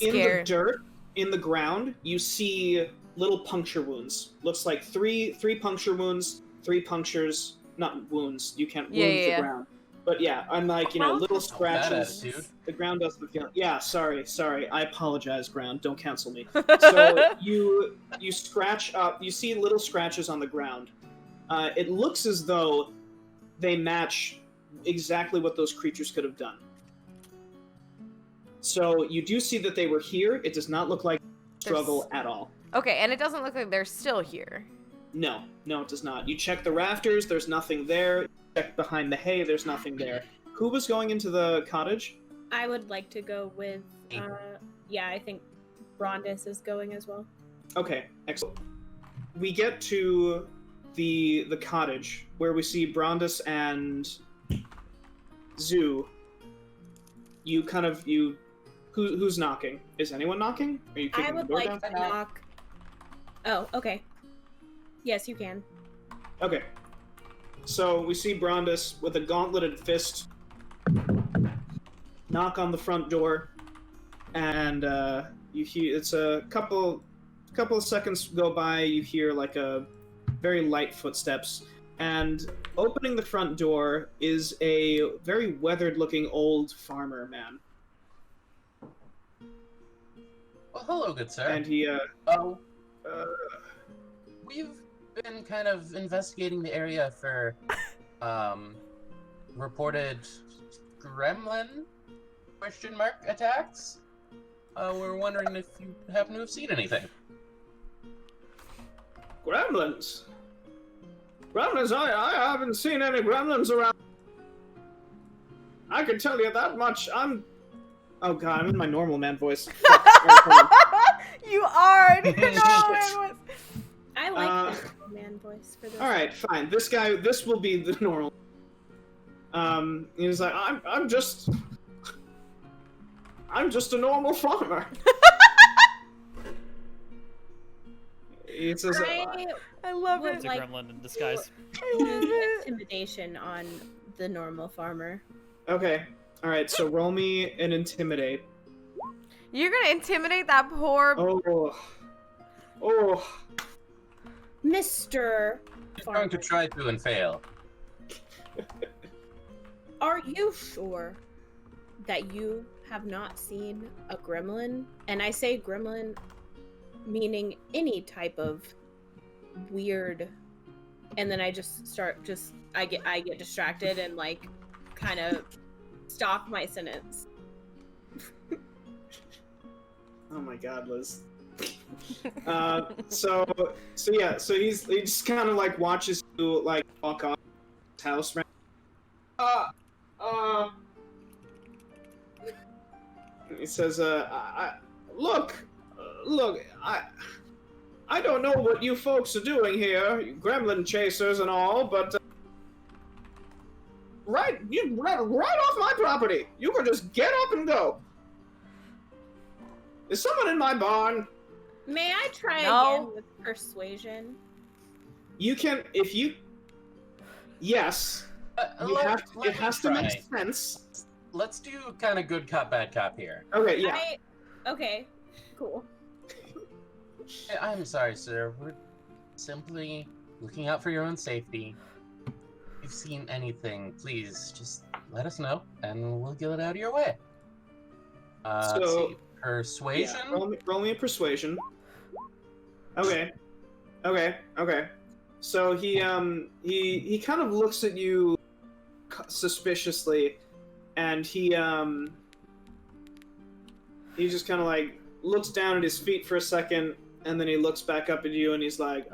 In the scary? dirt, in the ground, you see little puncture wounds. Looks like three puncture wounds, 3 punctures, not wounds. You can't wound Yeah. the ground. But yeah, I'm like, little scratches. Badass, dude. The ground doesn't feel. Yeah, sorry. I apologize, ground. Don't cancel me. So you scratch up. You see little scratches on the ground. It looks as though they match exactly what those creatures could have done. So you do see that they were here. It does not look like struggle at all. Okay, and it doesn't look like they're still here. No, it does not. You check the rafters, there's nothing there. You check behind the hay, there's nothing there. Who was going into the cottage? I would like to go with, I think Brondis is going as well. Okay, excellent. We get to the cottage where we see Brondis and Zoo. Who's knocking? Is anyone knocking? Are you kicking I would the door like down? to knock. Oh, okay. Yes, you can. Okay. So we see Brondis with a gauntleted fist knock on the front door, and you hear it's a couple of seconds go by. You hear like a very light footsteps, and opening the front door is a very weathered-looking old farmer man. Well, hello, good sir. And he We've been kind of investigating the area for reported gremlin attacks. We're wondering if you happen to have seen anything. Gremlins. Gremlins, I haven't seen any gremlins around. I can tell you that much. Oh god, I'm in my normal man voice. Fuck. You are in your normal man voice. I like the man voice for this. Alright, fine. This will be the normal. He's like, I'm just a normal farmer. He says, I love would it. It's a like gremlin in disguise. use intimidation on the normal farmer. okay. Alright, so roll me an intimidate. You're gonna intimidate that poor. Oh. Mr. Just Farmer, going to try to and fail. are you sure that you have not seen a gremlin? And I say gremlin meaning any type of weird, and then I I get distracted and like kind of stop my sentence. Oh my god, Liz. So he just kind of like watches you like walk off his house. Right? He says, look, I don't know what you folks are doing here, you gremlin chasers and all, but right off my property. You can just get up and go. Is someone in my barn? May I try No. again with persuasion? You can, if you. Yes. You have. It has to make sense. Let's do kind of good cop, bad cop here. Okay. Yeah. Okay, cool. I'm sorry, sir. We're simply looking out for your own safety. If you've seen anything, please just let us know, and we'll get it out of your way. Let's see. Persuasion? Yeah, roll me a persuasion. Okay. So he kind of looks at you suspiciously, and he just kind of like looks down at his feet for a second, and then he looks back up at you, and he's like,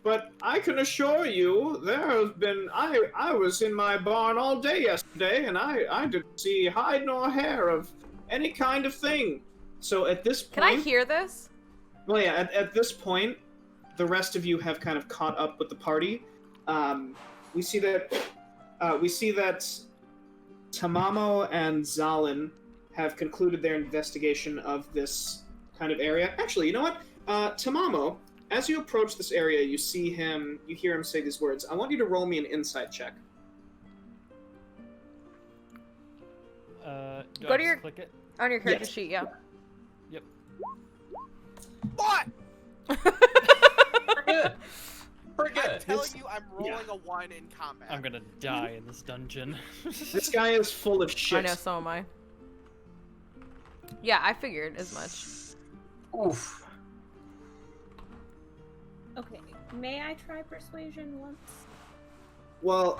but I can assure you, there has been. I was in my barn all day yesterday, and I didn't see hide nor hair of any kind of thing. So at this point, Can I hear this? well, yeah. At this point, the rest of you have kind of caught up with the party. We see that Tamamo and Zalin have concluded their investigation of this kind of area. Actually, you know what? Tamamo, as you approach this area, you hear him say these words. I want you to roll me an insight check. Do Go I to just your- click it? On your character Yes. sheet, yeah. Yep. What? We're good. We're I'm good. telling you, I'm rolling a 1 in combat. I'm gonna die in this dungeon. This guy is full of shit. I know, so am I. Yeah, I figured as much. Oof. Okay, may I try persuasion once? Well,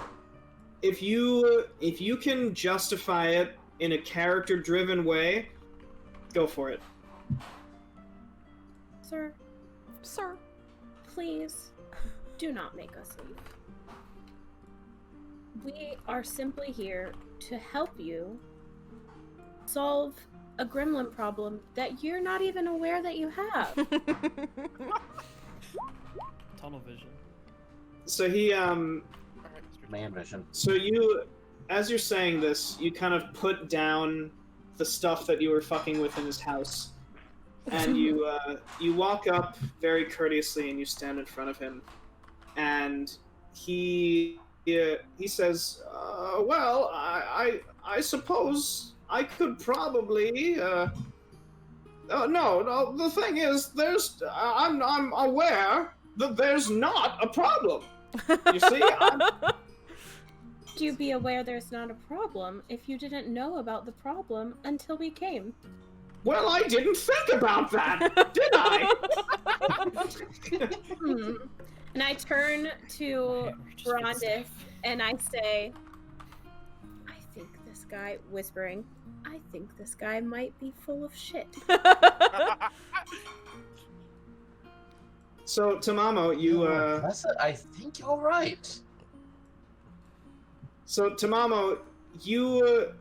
if you can justify it in a character-driven way, go for it. Sir, Sir. please do not make us leave. We are simply here to help you solve a gremlin problem that you're not even aware that you have. Tunnel vision. So he Man vision. So you, as you're saying this, you kind of put down the stuff that you were fucking with in his house, and you walk up very courteously and you stand in front of him, and he says, "Well, I suppose I could probably no. The thing is, I'm aware that there's not a problem. You see, Do you be aware there's not a problem if you didn't know about the problem until we came? Well, I didn't think about that, did I? And I turn to Brondis and I say, I think this guy, whispering, I think this guy might be full of shit. So, Tamamo, you, I think you're right. So, Tamamo, you,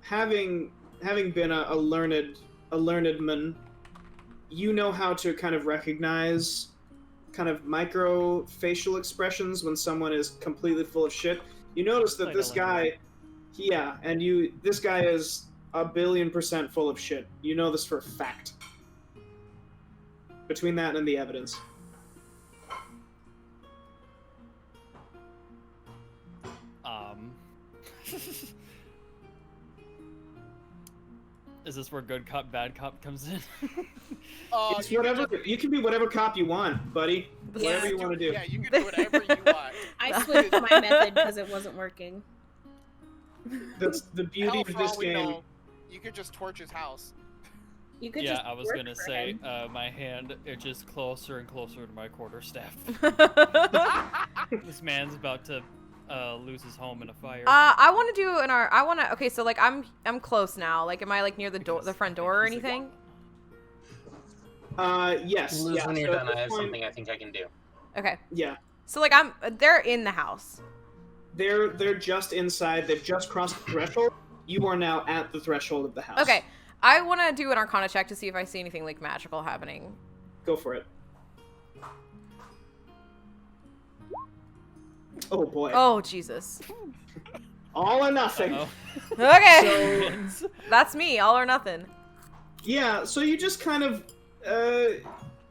having been a learned man, you know how to kind of recognize kind of micro facial expressions when someone is completely full of shit. You notice that this guy, this guy is 1,000,000,000% full of shit. You know this for a fact. Between that and the evidence. Is this where good cop, bad cop comes in? It's whatever. You can be whatever cop you want, buddy. Whatever you want to do. Yeah, you can do whatever you want. I switched my method because it wasn't working. That's the beauty Hell, of for this all we game. know, you could just torch his house. You could Yeah, just I was work gonna for say, him. my hand itches closer and closer to my quarterstaff. This man's about to lose his home in a fire. I want to do okay, so like I'm close now. Like, am I like near the door, the front door or anything? Yes. Lose Yeah. when you're So at done. this I have point- something I think I can do. Okay. Yeah. So like they're in the house. They're just inside. They've just crossed the threshold. You are now at the threshold of the house. Okay. I want to do an Arcana check to see if I see anything like magical happening. Go for it. Oh boy. Oh Jesus. All or nothing. Uh-oh. Okay. So That's me, all or nothing. yeah. So you just kind of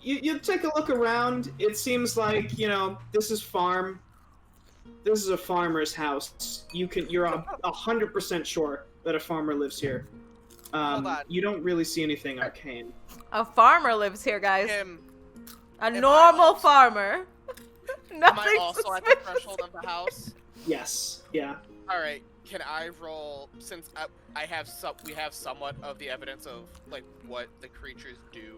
you take a look around. It seems like this is farm. This is a farmer's house. You're 100% sure that a farmer lives here. Hold on. You don't really see anything arcane. A farmer lives here, guys. Am A I normal also- farmer. I Nothing also at the suspicious. threshold of the house? Yes. Yeah. All right. Can I roll, since we have somewhat of the evidence of like what the creatures do?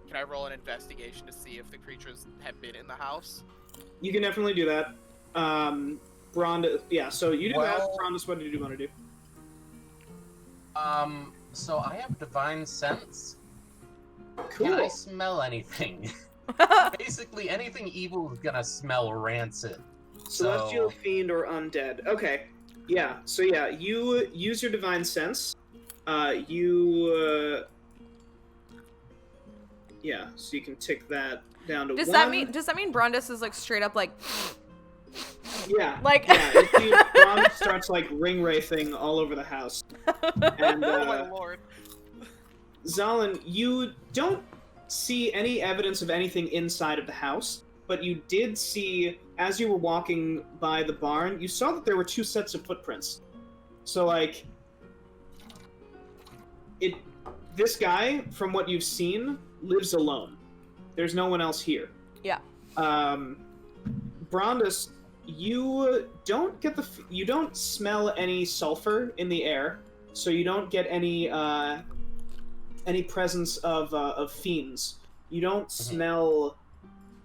Can I roll an investigation to see if the creatures have been in the house? You can definitely do that. Brondis, yeah, so you do that. Well- Brondis, what did you want to do? So I have divine sense. Cool. Can I smell anything? Basically, anything evil is gonna smell rancid. Celestial, fiend, or undead. Okay. Yeah, so yeah, you use your divine sense. Yeah, so you can tick that down to Does 1. that mean Brondis is like straight up like Yeah. like Yeah, you see Brondis starts like ring wraithing all over the house. And Oh my lord. Zalin, you don't see any evidence of anything inside of the house, but you did see, as you were walking by the barn, you saw that there were 2 sets of footprints. So, like, this guy, from what you've seen, lives alone. There's no one else here. Yeah. Brondis, you don't smell any sulfur in the air, so you don't get any presence of fiends. You don't smell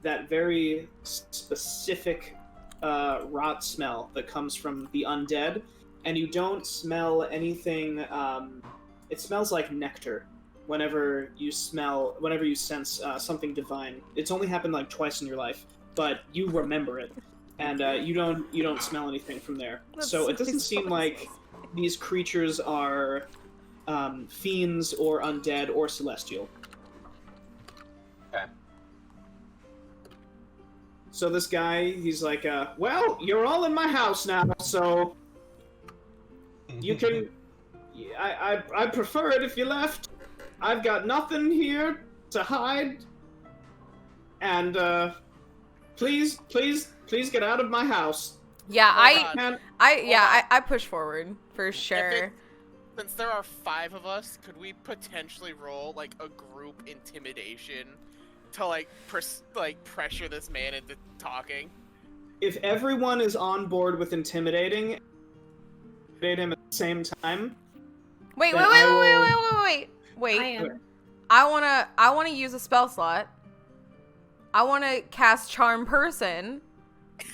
that very specific rot smell that comes from the undead, and you don't smell anything. It smells like nectar. Whenever you sense something divine, it's only happened like twice in your life, but you remember it, and you don't smell anything from there. So it doesn't seem like these creatures are fiends or undead or celestial. Okay. So this guy, he's like, well, you're all in my house now, so you can. I'd prefer it if you left. I've got nothing here to hide, and please get out of my house. Yeah, God. I push forward for sure. Since there are 5 of us, could we potentially roll like a group intimidation to like pressure this man into talking? If everyone is on board with intimidating him at the same time. Wait. I am. I wanna use a spell slot. I wanna cast Charm Person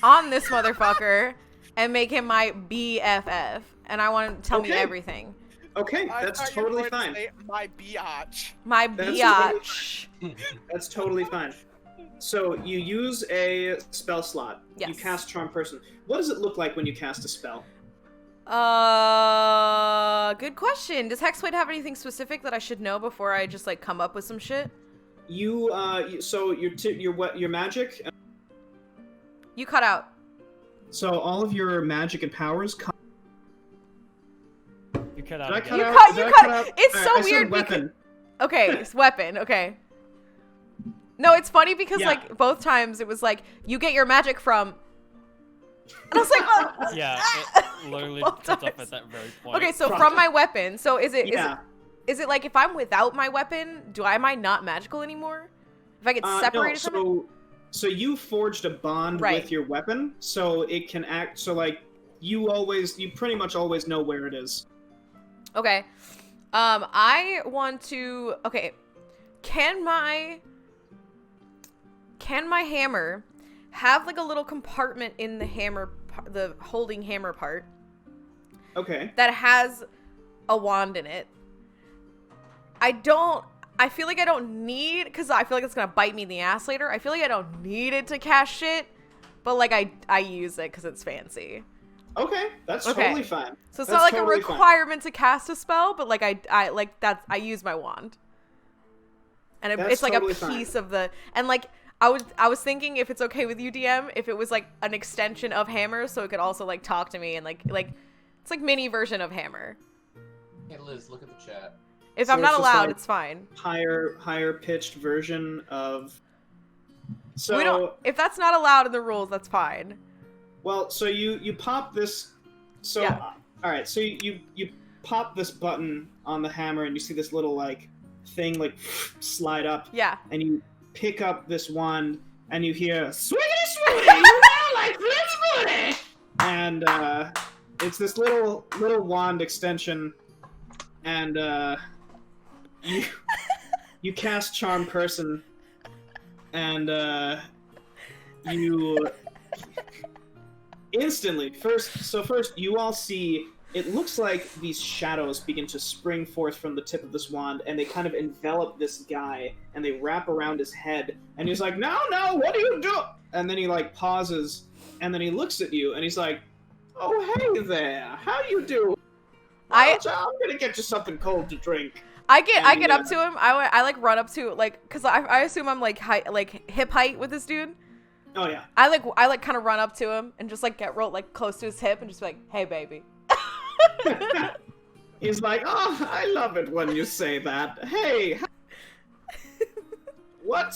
on this motherfucker and make him my BFF. And I want to tell me everything. Okay, that's totally fine. My biatch. My biatch. That's totally fine. So you use a spell slot. Yes. You cast Charm Person. What does it look like when you cast a spell? Good question. Does Hexblade have anything specific that I should know before I just like come up with some shit? So your magic. You cut out. So all of your magic and powers come. You cut out. Did I again. cut You out? cut. Did You I cut. out? It's Alright, so I said weird. Weapon. Okay, it's weapon. Okay. No, it's funny because Yeah. like both times it was like you get your magic from. And I was like, oh. Yeah, it literally Both cuts off times. at that very point. Okay, so from my weapon. So is it Yeah. is it like if I'm without my weapon, am I not magical anymore? If I get separated from it? So you forged a bond Right. with your weapon, so it can act. So like you pretty much always know where it is. Okay. I want to. Okay. Can my hammer have like a little compartment in the hammer, the holding hammer part Okay. that has a wand in it? I feel like I don't need, because I feel like it's gonna bite me in the ass later. I feel like I don't need it to cast shit, but like I use it because it's fancy. Okay, that's Okay. totally fine. So it's That's not like totally a fine. requirement to cast a spell, but like I use my wand, and That's it's like totally a fine. piece of the, and like I was thinking if it's okay with you, DM, if it was like an extension of hammer, so it could also like talk to me and like it's like mini version of hammer. Hey Liz, look at the chat. If So I'm it's not just allowed, like- it's fine. Higher pitched version of. So We don't. If that's not allowed in the rules, that's fine. well, so you pop this. So Yeah. all right, so you pop this button on the hammer, and you see this little like thing like slide up, Yeah. and you pick up this wand, and you hear "Swiggity swooty, you know, like this booty," and it's this little wand extension, and you cast Charm Person, and you instantly first you all see it looks like these shadows begin to spring forth from the tip of this wand, and they kind of envelop this guy, and they wrap around his head, and he's like, no, what do you do? And then he like pauses, and then he looks at you, and he's like, oh, hey there, how you do? I'm gonna get you something cold to drink. I get up to him. I like run up to like because I assume I'm like hip height with this dude. Oh yeah. I like kind of run up to him and just like get real like close to his hip and just be like, hey baby. He's like, oh, I love it when you say that. Hey, what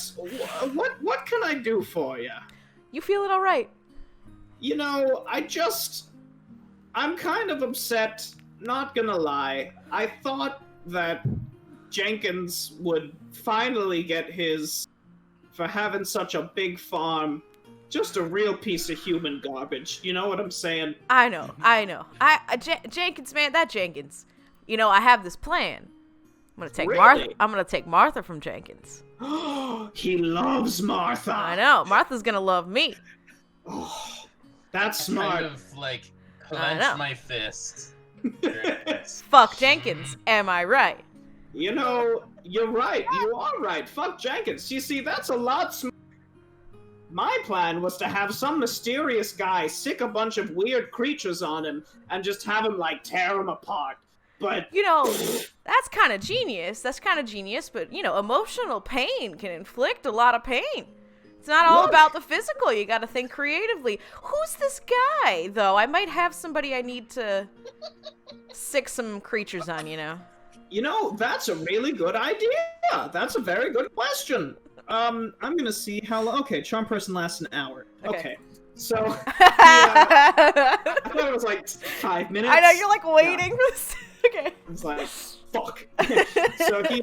can I do for you? You feeling all right? You know, I'm kind of upset, not gonna lie. I thought that Jenkins would finally get his, for having such a big farm, just a real piece of human garbage. You know what I'm saying? I know. Jenkins, man, that Jenkins. You know, I have this plan. I'm gonna take Really? I'm gonna take Martha from Jenkins. He loves Martha. I know. Martha's gonna love me. Oh, That's I smart. kind of like I know. clench my fist. Fuck Jenkins, am I right? You know, you're right. You are right. Fuck Jenkins. You see, that's a lot smarter. My plan was to have some mysterious guy sick a bunch of weird creatures on him and just have him, like, tear him apart. But... You know, that's kind of genius. That's kind of genius, but, you know, emotional pain can inflict a lot of pain. It's not all Look. about the physical. You gotta think creatively. Who's this guy, though? I might have somebody I need to sick some creatures on, you know? You know, that's a really good idea. That's a very good question. I'm gonna see how long... Okay, charm person lasts an hour. Okay. So, I thought it was like 5 minutes. I know, you're like waiting for this. Okay. It's like, fuck. So he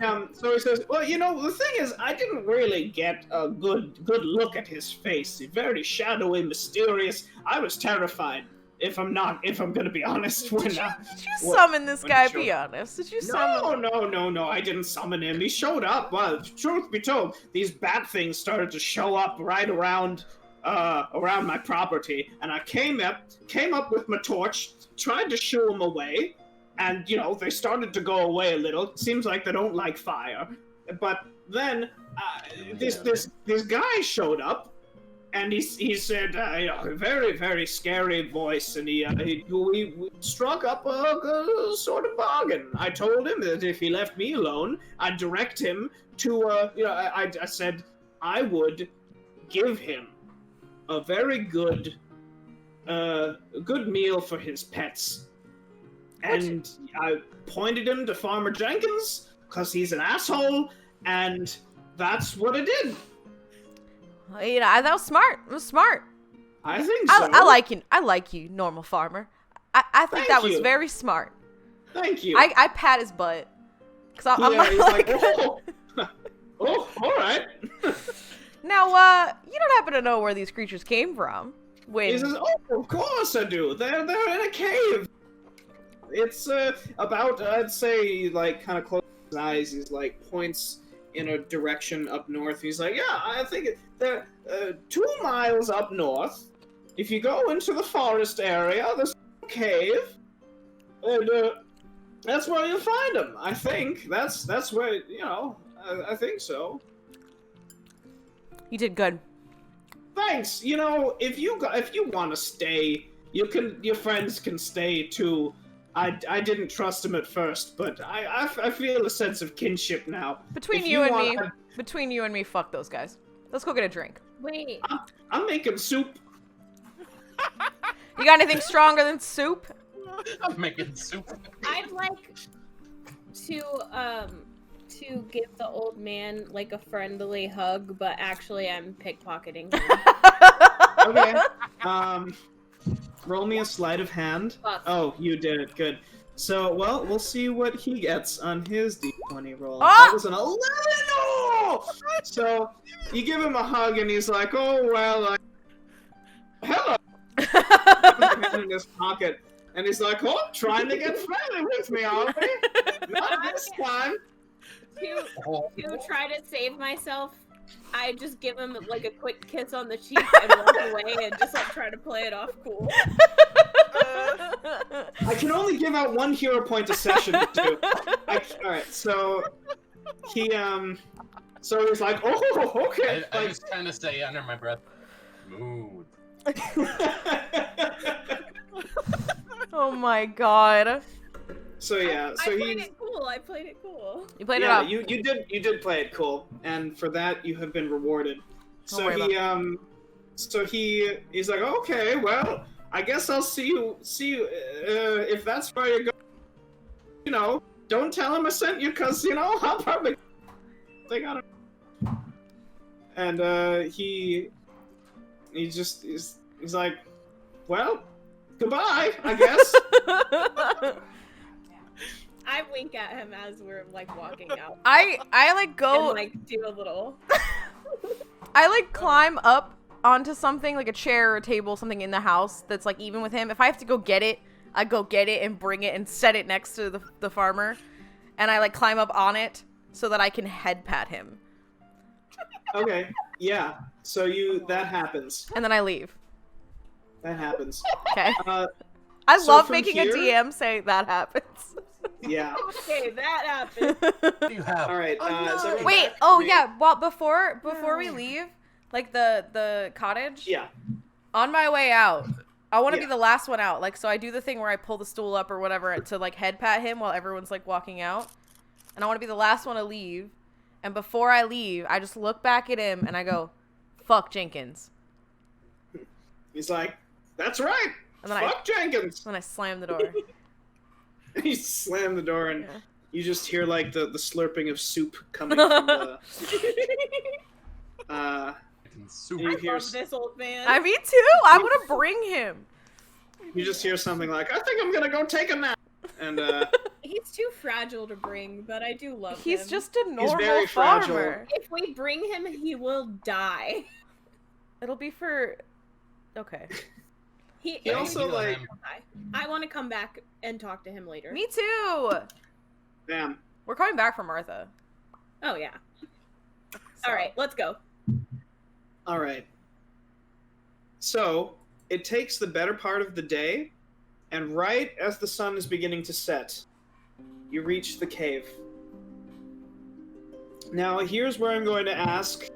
says, well, you know, the thing is, I didn't really get a good look at his face. He's very shadowy, mysterious. I was terrified. If I'm gonna be honest, Did you summon this guy, be honest? Did you summon? No, I didn't summon him. He showed up. Well, truth be told, these bat things started to show up right around my property, and I came up with my torch, tried to shoo them away, and, you know, they started to go away a little. It seems like they don't like fire. But then, this guy showed up, and he said, a very, very scary voice, and we struck up a sort of bargain. I told him that if he left me alone, I'd direct him to, I said I would give him a very good meal for his pets. And I pointed him to Farmer Jenkins, because he's an asshole, and that's what I did. You know, that was smart. It was smart. I think so. I like you, normal farmer. I think Thank that was you. very smart. Thank you. I pat his butt. Cause I'm not he's like, oh, all right. Now, you don't happen to know where these creatures came from? He says, oh, of course I do. They're in a cave. It's about, I'd say, like, kind of close to his eyes. He's like, points in a direction up north. He's like, yeah, I think they're 2 miles up north. If you go into the forest area, there's a cave, and that's where you'll find them. I think that's where, you know, I think so. You did good. Thanks. You know, if you want to stay, your friends can stay too. I didn't trust him at first, but I feel a sense of kinship now. Between If you and want- me, fuck those guys. Let's go get a drink. Wait. I'm making soup. You got anything stronger than soup? I'm making soup. I'd like to give the old man like a friendly hug, but actually I'm pickpocketing him. Okay. Roll me a sleight of hand. Fuck. Oh, you did it. Good. So, well, we'll see what he gets on his d20 roll. Ah! That was an 11! Oh! So, you give him a hug, and he's like, oh, well, hello! Hand in his pocket. And he's like, oh, trying to get friendly with me, are we? Not this time. To try to save myself, I just give him like a quick kiss on the cheek and walk away and just like try to play it off cool. I can only give out 1 hero point a session, too. Alright, so he's like, oh, okay. I just kind of say under my breath, smooth. Oh my god. So yeah, so I played it cool. I played it cool. You played it yeah, up. you did play it cool, and for that you have been rewarded. So he's like, okay, well, I guess I'll see you if that's where you're going. You know, don't tell him I sent you, cause you know I'll probably think on it. And he's like, well, goodbye, I guess. I wink at him as we're like walking out. I like go and, like do a little. I like climb up onto something like a chair or a table, something in the house that's like even with him. If I have to go get it, I go get it and bring it and set it next to the farmer, and I like climb up on it so that I can head pat him. Okay, yeah. So that happens. And then I leave. That happens. Okay. Uh, I so love from making here- a DM say that happens. yeah. Okay, that happened. What do you have? All right. Oh, no. is everyone Wait. back? Oh Wait. yeah. Well, before we leave, like the cottage. Yeah. On my way out, I want to Yeah. be the last one out. Like, so I do the thing where I pull the stool up or whatever to like head pat him while everyone's like walking out, and I want to be the last one to leave. And before I leave, I just look back at him and I go, "Fuck Jenkins," He's like, "That's right. and then Fuck Jenkins." I slam the door. You slam the door and Yeah. you just hear like the slurping of soup coming from the. Soup. You I hear love this old man. I me too. I want to bring him. you just hear something like, "I think I'm gonna go take a nap," and He's too fragile to bring, but I do love him. He's just a normal very fragile. farmer. If we bring him, he will die. It'll be for. Okay. he if also we like, die. I want to come back and talk to him later. Me too. damn. We're coming back from Martha. Oh yeah. So. All right, let's go. All right. So it takes the better part of the day, and right as the sun is beginning to set, you reach the cave. Now, here's where I'm going to ask,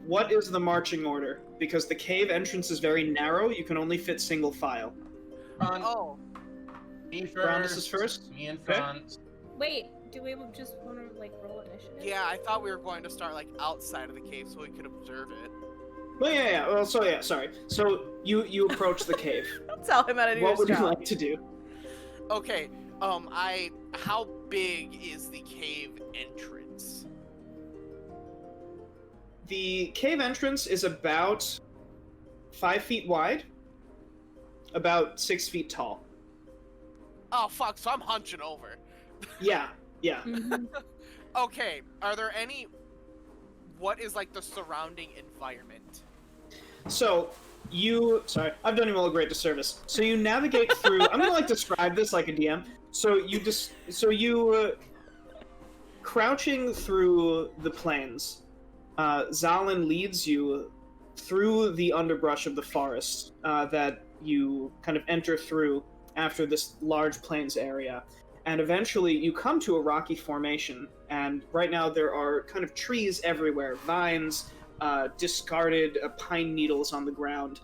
what is the marching order? Because the cave entrance is very narrow, you can only fit single file. Front. Oh, Me first. Brownness is first? Me in Okay. front. Wait, do we just want to like roll initiative? yeah, I thought we were going to start like outside of the cave so we could observe it. Well, yeah. Well, so yeah, sorry. So you approach the cave. Don't tell him how to do What his would you job. like to do? Okay, how big is the cave entrance? The cave entrance is about 5 feet wide, about 6 feet tall. Oh fuck, so I'm hunching over. Yeah, yeah. Mhm. Okay, are there any... What is like the surrounding environment? So sorry, I've done you all a great disservice. So you navigate through. I'm gonna like describe this like a DM. Crouching through the plains, Zalin leads you through the underbrush of the forest that you kind of enter through after this large plains area. And eventually you come to a rocky formation, and right now there are kind of trees everywhere, vines, discarded pine needles on the ground.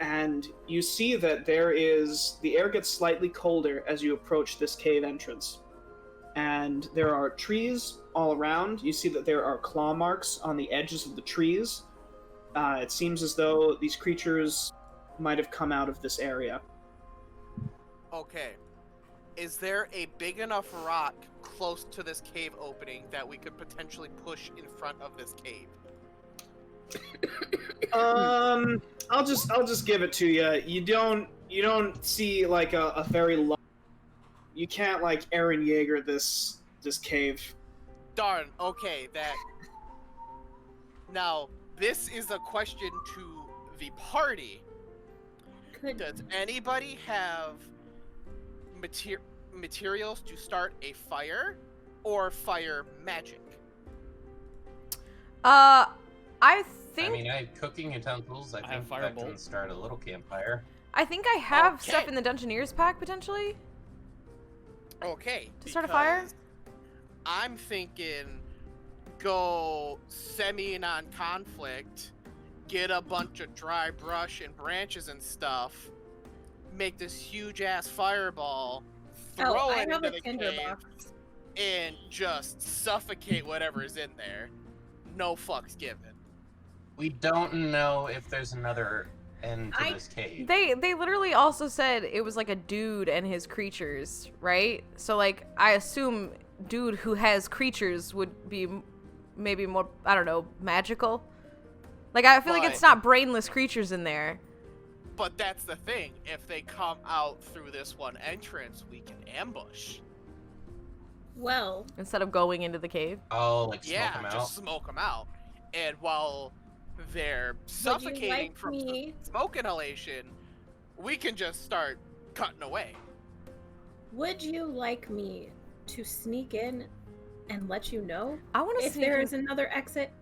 And you see that the air gets slightly colder as you approach this cave entrance. And there are trees all around. You see that there are claw marks on the edges of the trees. It seems as though these creatures might have come out of this area. Okay. Is there a big enough rock close to this cave opening that we could potentially push in front of this cave? I'll just give it to you. You don't see like a very long. You can't like Aaron Yeager this cave. Darn, okay, that... Now, this is a question to the party. Could Does anybody have materials to start a fire or fire magic? I I think mean, I have cooking utensils. I have think that firebolt. can start a little campfire. I have Okay. stuff in the Dungeoneers pack potentially Okay. to start a fire. because I'm thinking go semi-non-conflict, get a bunch of dry brush and branches and stuff, make this huge-ass fireball, throw oh, I it have into a the tinder cave, box. and just suffocate whatever's in there. No fucks given. We don't know if there's another end to I- this cave. They literally also said it was like a dude and his creatures, right? So like I assume dude who has creatures would be maybe more, I don't know, magical. Like I feel like it's But- not brainless creatures in there. But that's the thing. If they come out through this one entrance, we can ambush. Well, Instead of going into the cave. Oh, like smoke Yeah, them out. just smoke them out. And while they're would you suffocating like from me? smoke inhalation, we can just start cutting away. Would you like me to sneak in and let you know I want to if sneak there in- is another exit?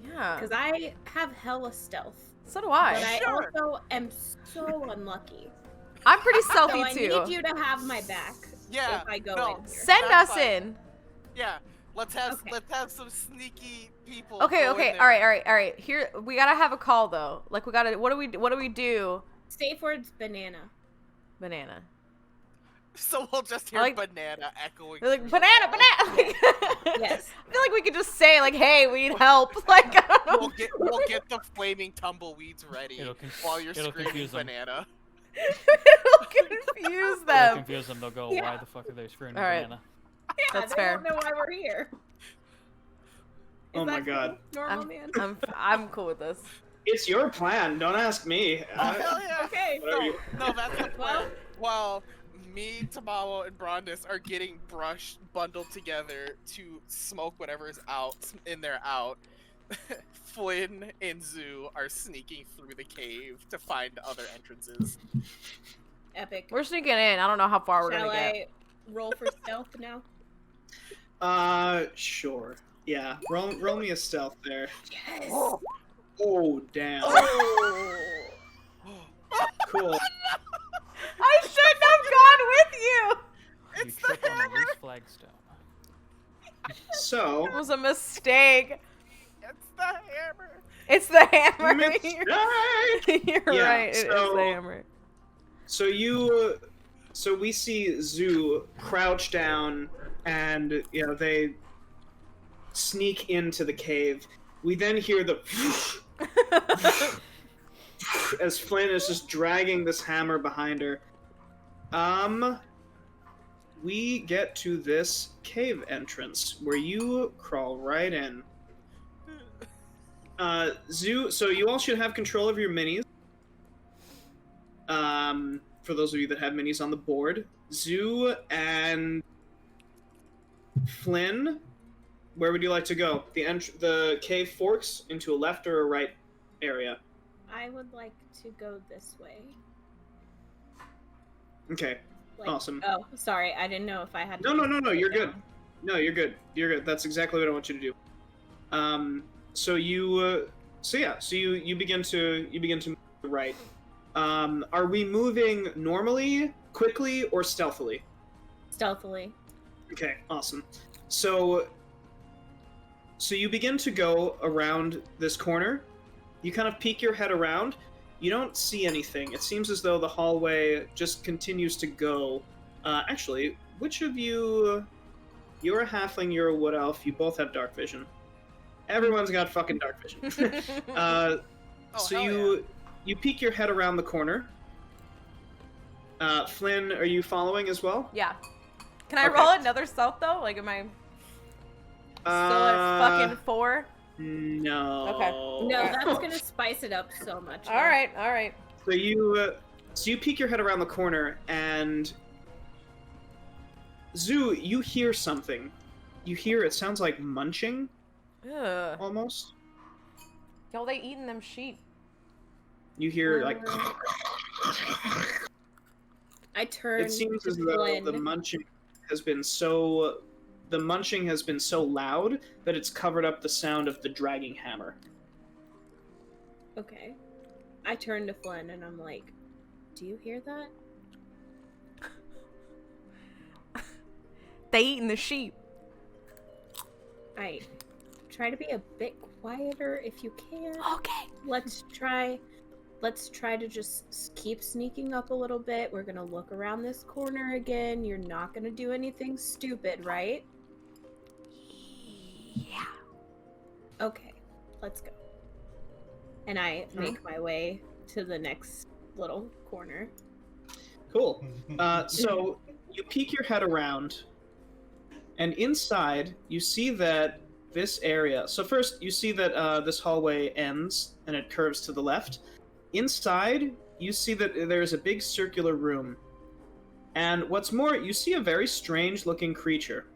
Yeah. Because I have hella stealth. So do But I. I Sure. also am so unlucky. I'm pretty So stealthy I too. need you to have my back Yeah. if I go no. in here. Send That's us fine. in. Yeah. Let's have Okay. some sneaky people. Okay, go in okay, there. all right. Here we gotta have a call though. Like we gotta. What do we do? Safe word's banana. Banana. So we'll just hear like- banana echoing. They're like through banana, the hall. banana. Yes. I feel like we could just say like, "Hey, we need help." Like, I don't know. We'll get the flaming tumbleweeds ready It'll while you're it'll screaming confuse 'em. banana. It'll confuse It'll them. confuse them. They'll go, Yeah. why the fuck are they screaming All right. banana? Yeah, That's they fair. won't know why we're here. Oh Is my that god. normal, man? I'm cool with this. It's your plan. Don't ask me. Oh, hell yeah. Okay. Whatever you- No, that's the plan. Well- While me, Tamao, and Brondis are getting bundled together to smoke whatever's out in there out, Flynn and Zoo are sneaking through the cave to find other entrances. Epic. We're sneaking in. I don't know how far we're Shall gonna get. I roll for stealth now? Sure. Yeah. Roll me a stealth there. Yes. Oh, damn. Cool. I shouldn't have gone with you. You It's the trip on a hammer! loose flagstone. So, It was a mistake. It's the hammer! It's the hammer. mistake! You're Yeah, right. It is so- the hammer. So we see Zoo crouch down, and they sneak into the cave. We then hear the as Flynn is just dragging this hammer behind her. We get to this cave entrance where you crawl right in. Zoo, so you all should have control of your minis. For those of you that have minis on the board, Zoo and Flynn, where would you like to go? The cave forks into a left or a right area. I would like to go this way. Okay. Like, Awesome. Oh, sorry. I didn't know if I had. No, to you're go good. down. No, you're good. You're good. That's exactly what I want you to do. So you begin to move to the right. Are we moving normally, quickly, or stealthily? Stealthily. Okay, awesome. So you begin to go around this corner. You kind of peek your head around. You don't see anything. It seems as though the hallway just continues to go. Actually, which of you... You're a halfling, you're a wood elf, you both have dark vision. Everyone's got fucking dark vision. Oh, So hell you peek your head around the corner. Flynn, are you following as well? Yeah. Can I Okay. roll another stealth though? Like, am I still at fucking 4? No. Okay. No, that's gonna spice it up so much. All right, all right. So you peek your head around the corner, and Zoo, you hear something. You hear it sounds like munching, Ugh. almost. Yo, they eating them sheep. You hear like. I turn. It seems to as though Flynn. the munching has been so loud that it's covered up the sound of the dragging hammer. Okay. I turn to Flynn and I'm like, "Do you hear that?" They eating the sheep. I try to be a bit quieter if you can. Okay. Let's try to just keep sneaking up a little bit. We're gonna look around this corner again. You're not gonna do anything stupid, right? Yeah. Okay, let's go. And I make my way to the next little corner. Cool. So you peek your head around, and inside you see that this area. So first you see that this hallway ends and it curves to the left. Inside you see that there's a big circular room, and what's more, you see a very strange-looking creature.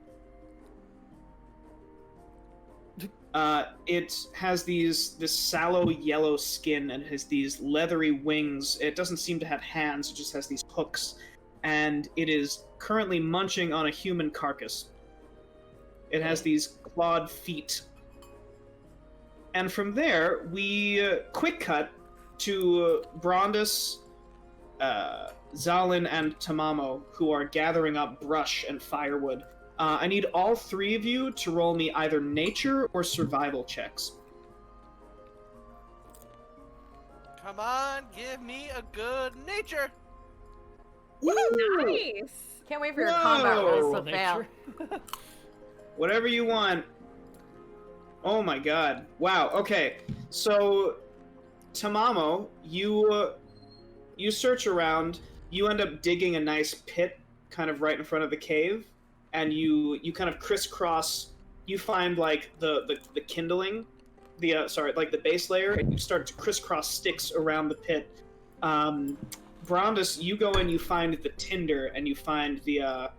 It has this sallow yellow skin and has these leathery wings. It doesn't seem to have hands, it just has these hooks. And it is currently munching on a human carcass. It has these clawed feet. And from there, we quick cut to Brondus, Zalin, and Tamamo, who are gathering up brush and firewood. I need all three of you to roll me either nature or survival checks. Come on, give me a good nature. Nice. Can't wait for your Whoa. combat rolls to Roll fail. nature. Whatever you want. Oh my god. Wow, okay. So, Tamamo, you search around, you end up digging a nice pit kind of right in front of the cave, and you kind of crisscross, you find like the kindling, like the base layer, and you start to crisscross sticks around the pit. Brondus, you go in, you find the tinder, and you find the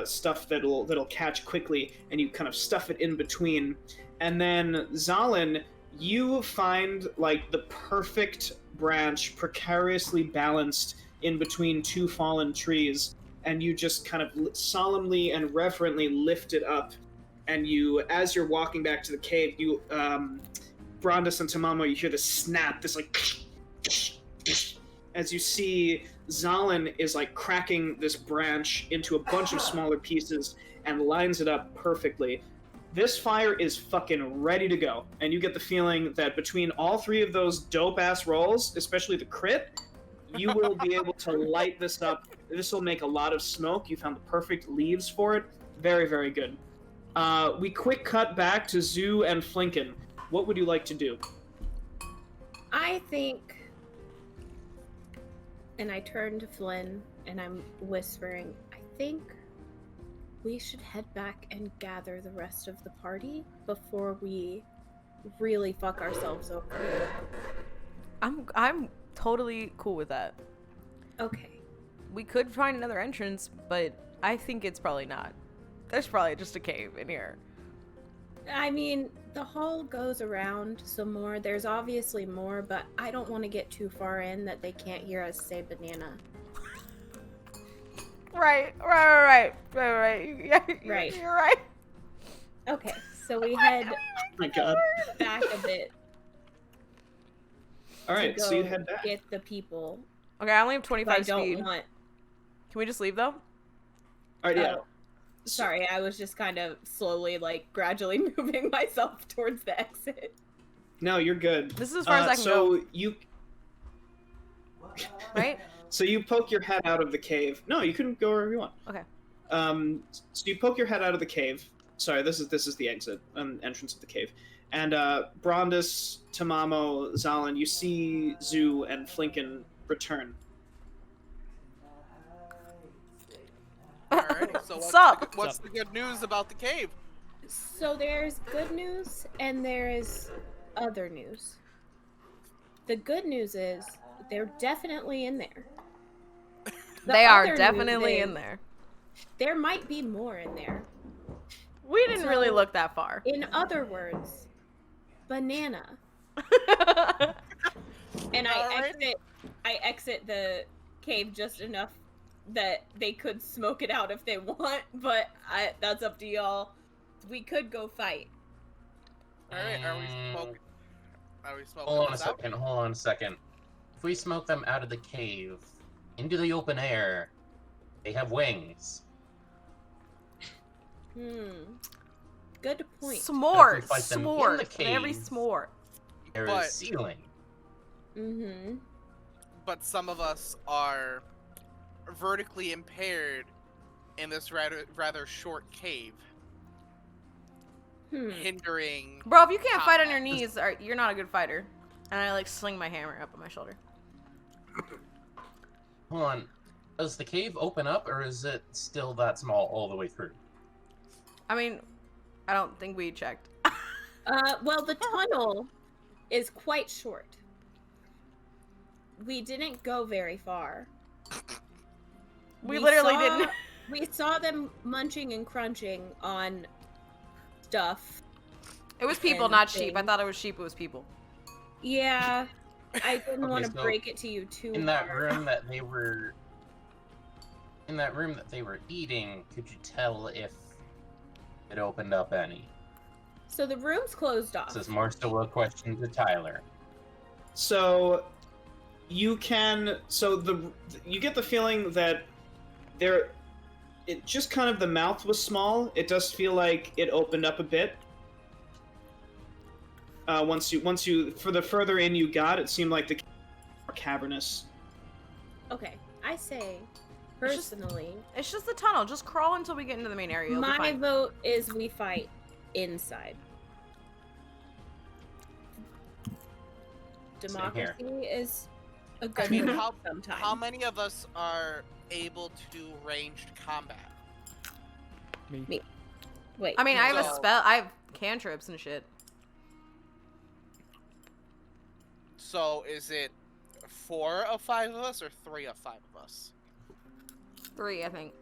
stuff that'll catch quickly, and you kind of stuff it in between. And then Zalin, you find like the perfect branch precariously balanced in between two fallen trees, and you just kind of solemnly and reverently lift it up. And you, as you're walking back to the cave, you, Brondus and Tamamo, you hear this snap, this like, as you see Zalin is like cracking this branch into a bunch of smaller pieces and lines it up perfectly. This fire is fucking ready to go, and you get the feeling that between all three of those dope-ass rolls, especially the crit, you will be able to light this up. This will make a lot of smoke. You found the perfect leaves for it. Very, very good. We quick cut back to Zoo and Flinken. What would you like to do? I think, and I turn to Flynn and I'm whispering, I think we should head back and gather the rest of the party before we really fuck ourselves over. I'm totally cool with that. Okay. We could find another entrance, but I think it's probably not. There's probably just a cave in here. I mean, the hall goes around some more. There's obviously more, but I don't want to get too far in that they can't hear us say banana. Right. Yeah, Right. You're right. Okay, so we head Oh my god. back a bit. Alright, to so you go head back. get the people. Okay, I only have I 25 don't speed. want. Can we just leave though? Alright, yeah. Oh, sorry, I was just kind of slowly, like, gradually moving myself towards the exit. No, you're good. This is as far as I can so go. you Right? So you poke your head out of the cave. No, you can go wherever you want. Okay. So you poke your head out of the cave. Sorry, this is the exit, entrance of the cave. And Brondus, Tamamo, Zalin, you see Zoo and Flinken return. Alright, so Sup? what's the good news about the cave? So there's good news and there is other news. The good news is they're definitely in there. The They are other definitely news in is there. There might be more in there. We didn't really So- look that far. In other words, banana. And Alrighty. I exit the cave just enough that they could smoke it out if they want, but that's up to y'all. We could go fight. Alright, are we smoking? Are we smoking Hold on a this out? second, hold on a second. If we smoke them out of the cave, into the open air, they have wings. Good point. S'more. If we fight them in the S'more. Very cave. s'more. There But- is ceiling. Mm-hmm. But some of us are vertically impaired in this rather short cave, hindering. Bro, if you can't fight on your combat. knees, you're not a good fighter. And I like sling my hammer up on my shoulder. Hold on. Does the cave open up, or is it still that small all the way through? I mean, I don't think we checked. Well, the tunnel is quite short. We didn't go very far. We literally saw- didn't. We saw them munching and crunching on stuff. It was people, and not sheep. I things. thought it was sheep. It was people. Yeah, I didn't Okay, want to so break it to you too In that hard. room that they were... In that room that they were eating, could you tell if it opened up any? So the room's closed off. This is more so a question to Tyler. So you can. So you get the feeling that it just kind of the mouth was small. It does feel like it opened up a bit. Once you for the further in you got, it seemed like the more cavernous. Okay, I say, personally, It's just the tunnel. Just crawl until we get into the main area. You'll be my fine. vote is we fight inside. Democracy is a good I mean, word how sometimes. many of us are able to do ranged combat? Me. Wait, I mean, I have a So- spell. I have cantrips and shit. So is it 4 of 5 of us or 3 of 5 of us? 3, I think.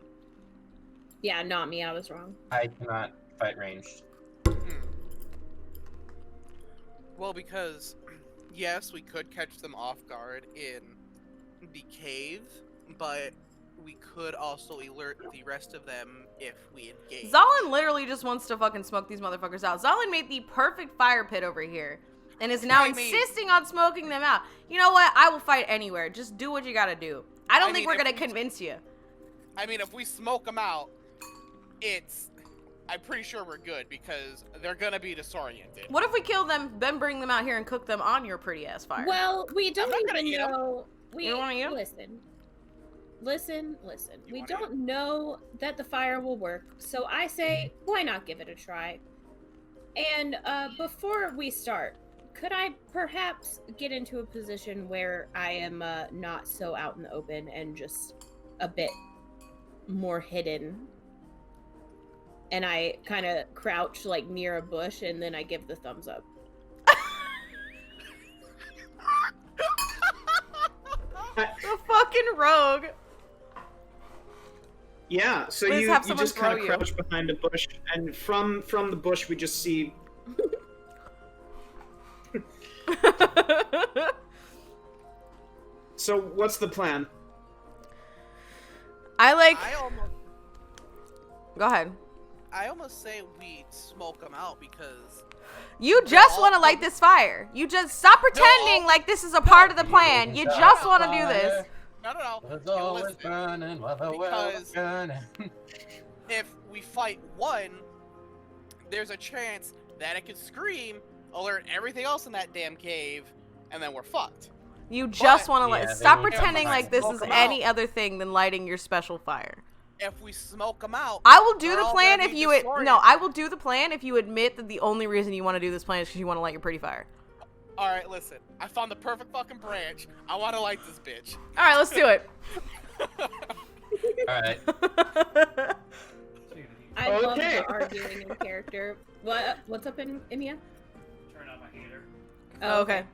yeah, not me. I was wrong. I cannot fight ranged. Well, because yes, we could catch them off guard in the cave, but we could also alert the rest of them if we engage. Zalin literally just wants to fucking smoke these motherfuckers out. Zalin made the perfect fire pit over here and is now I mean- insisting on smoking them out. You know what? I will fight anywhere. Just do what you gotta do. I don't I think mean, we're if gonna we- convince you. I mean, if we smoke them out, I'm pretty sure we're good because they're gonna be disoriented. What if we kill them, then bring them out here and cook them on your pretty ass fire? Well, we don't not gonna even eat 'em. know. We You don't wanna eat 'em? Listen. You We wanna eat don't know that the fire will work, so I say, why not give it a try? And before we start, could I perhaps get into a position where I am not so out in the open and just a bit more hidden? And I kind of crouch like near a bush, and then I give the thumbs up. The fucking rogue. Yeah, so Please you have you someone just kind throw of you. crouch behind a bush, and from the bush we just see. So what's the plan? I like. Go ahead. I almost say we smoke them out because You just all- want to light this fire. You just stop pretending like this is a part of the plan. You just want to do this. no. It's You always listen. burning while the well is Because- burning. If we fight one, there's a chance that it could scream, alert everything else in that damn cave, and then we're fucked. You just But- want to Yeah, light. they Stop need to pretending find like this smoke is 'em any out. other thing than lighting your special fire. If we smoke them out, I will do they're the all plan gonna if be you no. I will do the plan if you admit that the only reason you want to do this plan is because you want to light your pretty fire. All right, listen. I found the perfect fucking branch. I want to light this bitch. All right, let's do it. All right. I love Okay. the arguing in character. What's up, India? Turn on my heater. Oh, okay.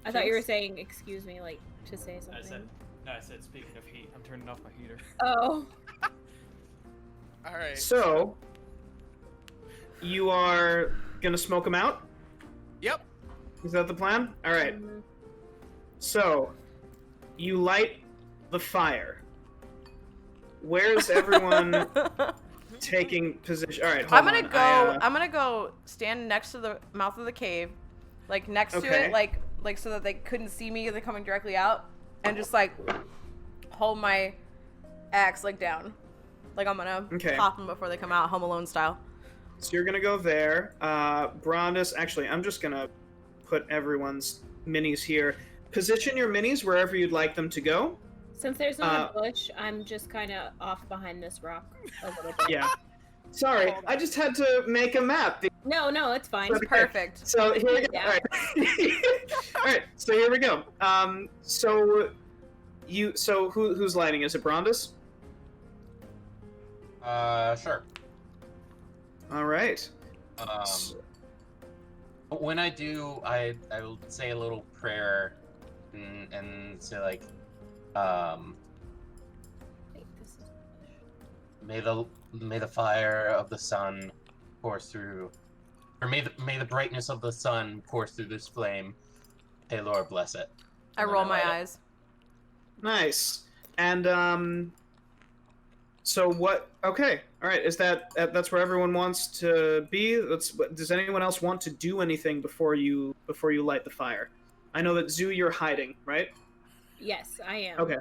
I thought you were saying excuse me, like to say something. I said speaking of heat, I'm turning off my heater. Oh. All right. So you are gonna smoke them out? Yep. Is that the plan? All right. Mhm. So you light the fire. Where's everyone taking position? All right, hold I'm gonna on. go. I'm gonna go stand next to the mouth of the cave, like next to Okay. it, like so that they couldn't see me. They're coming directly out, and just like hold my axe like down, like I'm gonna Okay. pop them before they come out, Home Alone style. So you're gonna go there. Brondis, actually, I'm just gonna put everyone's minis here. Position your minis wherever you'd like them to go. Since there's not a bush, I'm just kind of off behind this rock a little bit. Yeah. Sorry, I just had to make a map. No, it's fine. Okay. Perfect. So here we go. Yeah. All right. All right. So here we go. So who's lighting? Is it Brondis? Sure. All right. When I do, I will say a little prayer and say like, Wait, this is- may the fire of the sun course through, or may the brightness of the sun course through this flame. Hey Lord, bless it. I And then roll my light it. eyes. Nice. And so what? Okay. All right. Is that's where everyone wants to be? Does anyone else want to do anything before you light the fire? I know that Zoo, you're hiding, right? Yes, I am. Okay.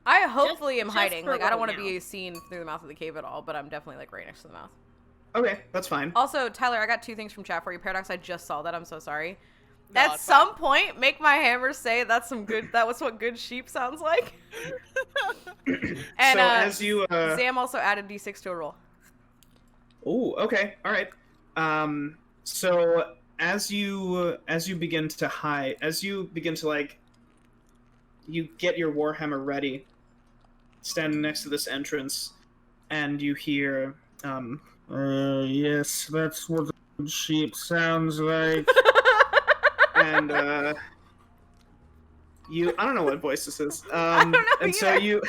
I hopefully am just hiding. for Like, I don't right want to now. be seen through the mouth of the cave at all, but I'm definitely, like, right next to the mouth. Okay, that's fine. Also, Tyler, I got 2 things from chat for you. Paradox, I just saw that. I'm so sorry. No, At it's some point, make my hammer say that was what good sheep sounds like. And so as you Zam also added D6 to a roll. Oh, okay. All right. So as you begin to hide, as you begin to like, you get your warhammer ready, standing next to this entrance, and you hear, yes, that's what the sheep sounds like. And I don't know what voice this is. don't know and so either. you.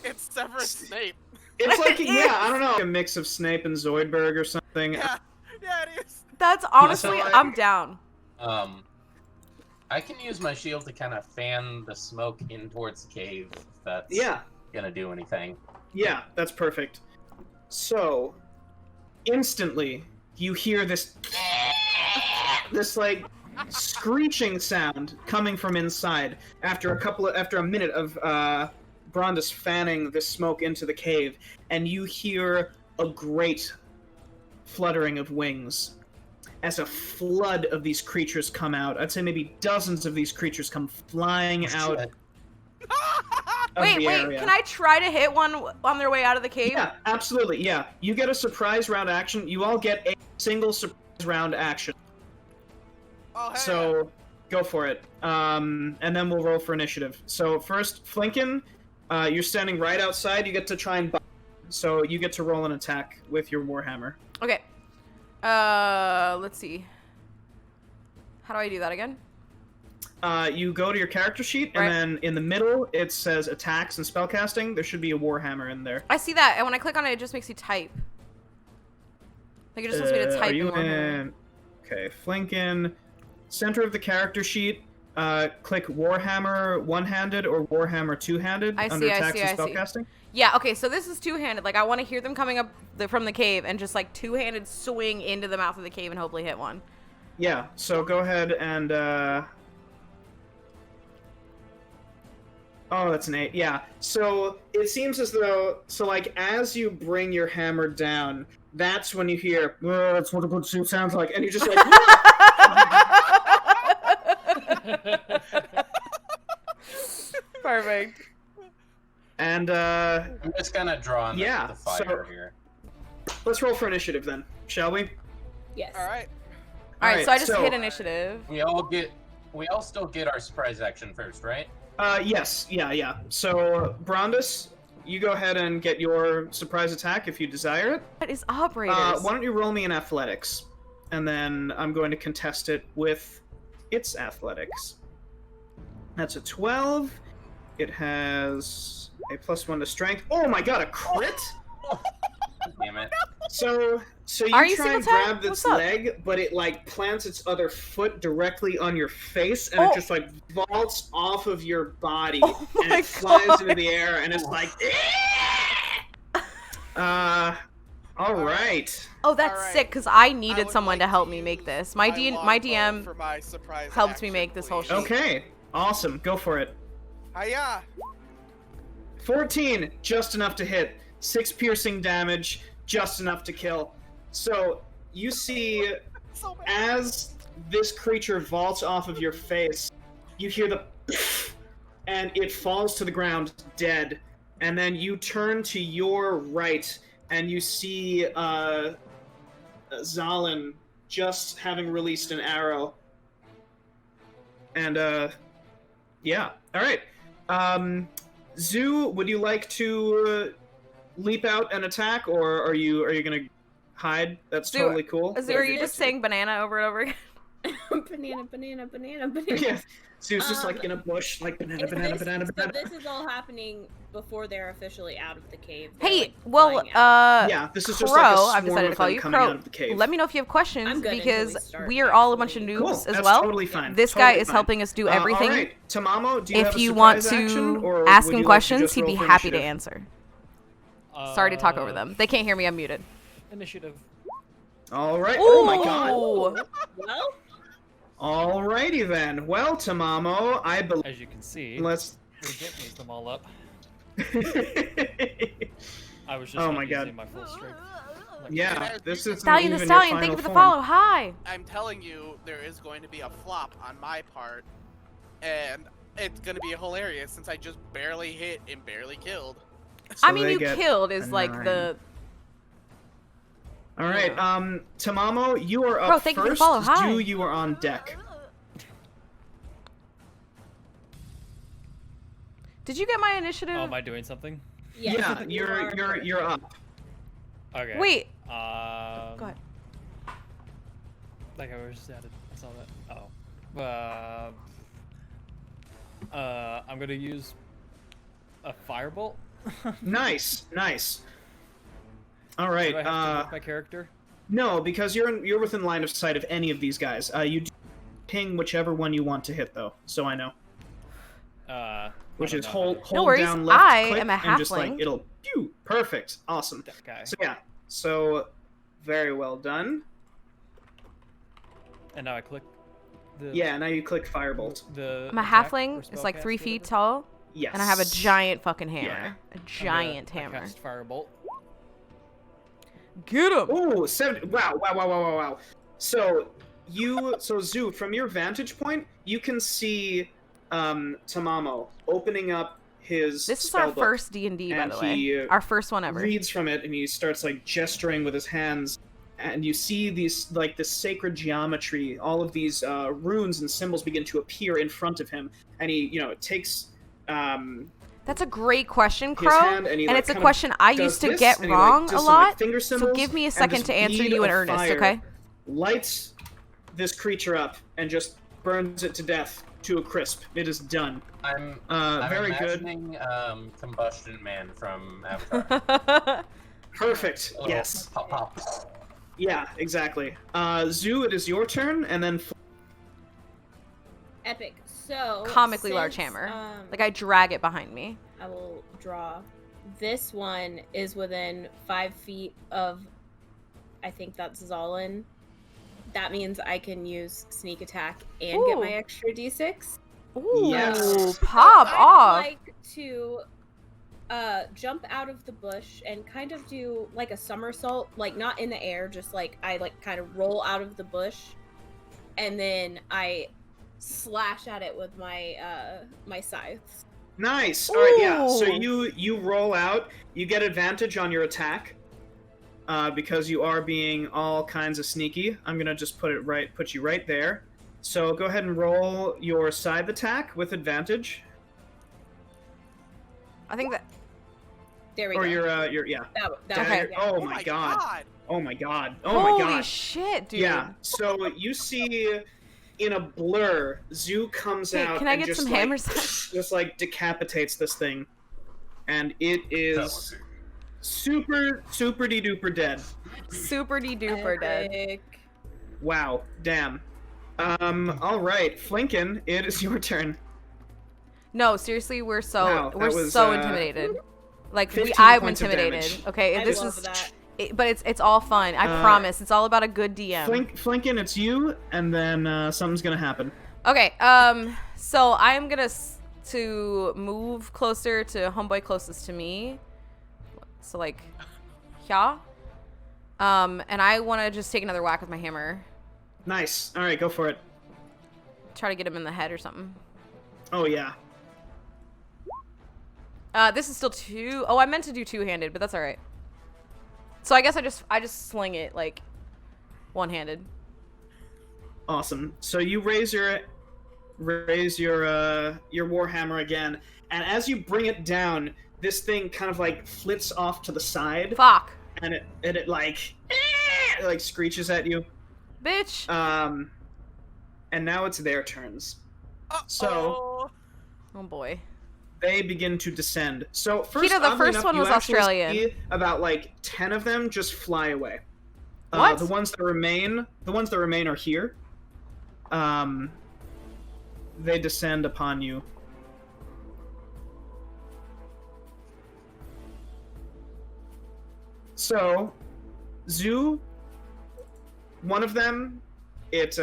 It's Severus Snape. It's like, yeah, I don't know, a mix of Snape and Zoidberg or something. Yeah, yeah, it is. That's honestly, So, I'm down. I can use my shield to kind of fan the smoke in towards the cave if that's Yeah, gonna do anything. yeah, that's perfect. So, instantly, you hear this like screeching sound coming from inside after a minute of Brondus fanning the smoke into the cave, and you hear a great fluttering of wings as a flood of these creatures come out. I'd say maybe dozens of these creatures come flying out Shit. of Wait, the area. can I try to hit one on their way out of the cave? Yeah, absolutely, yeah. You get a surprise round action. You all get a single surprise round action. Oh, hey. So, go for it. And then we'll roll for initiative. So, first, Flinken, you're standing right outside. You get to try and buy. So, you get to roll an attack with your Warhammer. Okay. Let's see. How do I do that again? You go to your character sheet, and Right. then in the middle, it says attacks and spellcasting. There should be a Warhammer in there. I see that, and when I click on it, it just makes you type. Like, it just wants me to Are type you in Warhammer. in? Okay, Flinken. Center of the character sheet, click Warhammer one-handed or Warhammer two-handed I under see, I attacks see, and I see. spellcasting. Yeah, okay, so this is two-handed. Like, I want to hear them coming up from the cave and just, like, two-handed swing into the mouth of the cave and hopefully hit one. Yeah, so go ahead and, oh, that's an 8. Yeah, so it seems as though, so, like, as you bring your hammer down, that's when you hear, oh, that's what a good suit sounds like, and you're just like, Perfect. and, I'm just gonna draw on Yeah, the fire so- here. let's roll for initiative then, shall we? Yes. All right. Alright, so I just so- hit initiative. We all still get our surprise action first, right? Yes, yeah. So, Brondus, you go ahead and get your surprise attack if you desire it. What is operators? Why don't you roll me in athletics? And then I'm going to contest it with its athletics. That's a 12. It has a +1 to strength. Oh my god, a crit! Damn it. So you Are you try and single tap? grab this What's up? leg, but it like plants its other foot directly on your face, and it Oh. just like vaults off of your body, Oh and my it flies God. into the air, and it's like, all right. Oh, that's Alright. sick, because I I needed would someone to like help to me make use this. My longbow DM for my surprise helped me action, make this whole please. shit. Okay, awesome. Go for it. Hiya! 14, just enough to hit. 6 piercing damage, just enough to kill. So you see, So bad. as this creature vaults off of your face, you hear the and it falls to the ground dead. And then you turn to your right and you see Zalin just having released an arrow. And yeah. Alright. Zoo, would you like to leap out and attack, or are you gonna hide? That's Zoo, totally cool. Are Whatever you you'd just like saying banana over and over again? banana, banana, banana, to. banana. Yeah. Zoo's just like Um, in a bush, like banana, Is banana, this- banana, So banana. this is all happening before they're officially out of the cave. They're, Hey, like, well, flying out. Yeah, this is Crow, just like a I've swarm decided to of call them you coming Crow. out of the cave. Let me know if you have questions, I'm good because until we start, we are all a bunch of actually. noobs Cool, as that's well. totally fine. This guy totally is fine. helping us do everything. All right, Tamamo, do you have If a you want surprise action, to or ask would him you like to questions, just he'd roll be for happy to initiative? answer. Sorry to talk over them. They can't hear me. I'm muted. Initiative. All right. Oh my god. Ooh. Well, Alrighty then. Well, Tamamo, I believe. As you can see. Let's We didn't use them all up. I was just Oh not my God. using my full strength. Like, Yeah, this is Stallion the even Stallion, your thank you final for the form. follow. Hi. I'm telling you, there is going to be a flop on my part, and it's going to be hilarious since I just barely hit and barely killed. So I mean, they you get killed a is like 9. the. All right, Yeah. Tamamo, you are Bro, up thank you for the first. follow. Hi. Zoo, you are on deck. Did you get my initiative? Oh, am I doing something? Yes, Yeah, you are you're up. Okay. Wait. Go ahead. Like I was just added. I saw that. Oh. I'm gonna use a firebolt. Nice, nice. All right. Do I have to move my character? No, because you're within line of sight of any of these guys. You ping whichever one you want to hit, though, so I know. Which I is don't know. hold No worries, down left I click am a and just like halfling. it'll pew. Perfect. Awesome. That guy. So yeah. So very well done. And now I click the. Yeah, now you click firebolt. The. I'm a attack or halfling. It's like spellcast, 3 feet whatever. tall, Yes. and I have a giant fucking hammer. Yeah. A I'm giant gonna hammer. cast firebolt. Get him. Oh, 70. Wow. So Zoo, from your vantage point, you can see Tamamo opening up his This is our spellbook, first D&D, by and the way. he, Our first one ever. reads from it, and he starts like gesturing with his hands, and you see these like this sacred geometry. All of these runes and symbols begin to appear in front of him, and he takes That's a great question, his Crow. hand, and he And like, it's a kind of question I does used to this, get and he, like, wrong does a some, like, lot. finger So symbols, give me a and second this to answer bead you in of earnest, fire okay? lights this creature up and just burns it to death to a crisp. It is done. I'm Very good. imagining Combustion Man from Avatar. Perfect. Little Yes. Pop, pop. Yeah, exactly. Zoo, it is your turn, and then epic. So Comically large since, hammer. Like I drag it behind me. I will draw. This one is within 5 feet of, I think that's Zolin. That means I can use sneak attack and get Ooh. my extra d6. Ooh, Yes. pop I'd off. like to jump out of the bush and kind of do like a somersault, like not in the air, just like I like kind of roll out of the bush, and then I slash at it with my my scythes. nice. All right, yeah. So Ooh. you roll out. You get advantage on your attack because you are being all kinds of sneaky. I'm gonna just put you right there. So go ahead and roll your scythe attack with advantage, I think that There we or go. your yeah. That Okay. was- Oh my god. Oh my god. Oh my holy god. shit, dude. Yeah. So you see, in a blur, Zoo comes Hey, out can I and get just some like, hammers? just like decapitates this thing, and it is super de duper dead. Super duper dead. Epic. Wow. Damn. All right, Flinken, it is your turn. No, seriously, we're so Wow, that we're was, so intimidated. Like 15 I'm points of intimidated. damage. Okay, I this love is that. but it's all fun. I promise. It's all about a good DM. Flinken, it's you, and then something's gonna happen. Okay, so I am gonna to move closer to homeboy closest to me. So like, yeah. And I want to just take another whack with my hammer. Nice. All right, go for it. Try to get him in the head or something. Oh yeah. This is still two. Oh, I meant to do two-handed, but that's all right. So I guess I just sling it like one-handed. Awesome. So you raise your warhammer again, and as you bring it down, this thing kind of like flits off to the side, Fuck, and it like it like screeches at you. bitch. And now it's their turns. So Uh-oh. Oh boy. they begin to descend. So first, Keto, the oddly first enough, one you was actually Australian. see about like 10 of them just fly away. What? The ones that remain are here. They descend upon you. So, Zoo, one of them, it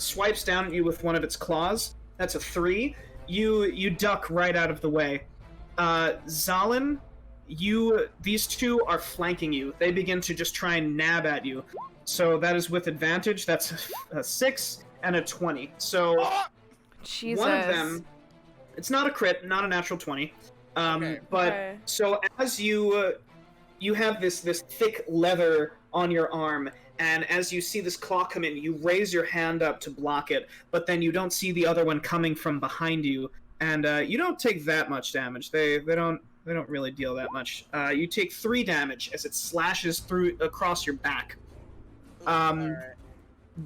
swipes down at you with one of its claws. That's a 3. you duck right out of the way. Zalin, these two are flanking you. They begin to just try and nab at you. So that is with advantage. That's a 6 and a 20. So Jesus. one of them, it's not a crit, not a natural 20. Okay. But Okay. so as you have this thick leather on your arm, and as you see this claw come in, you raise your hand up to block it, but then you don't see the other one coming from behind you, and you don't take that much damage. They don't really deal that much. You take 3 damage as it slashes through across your back. Alright.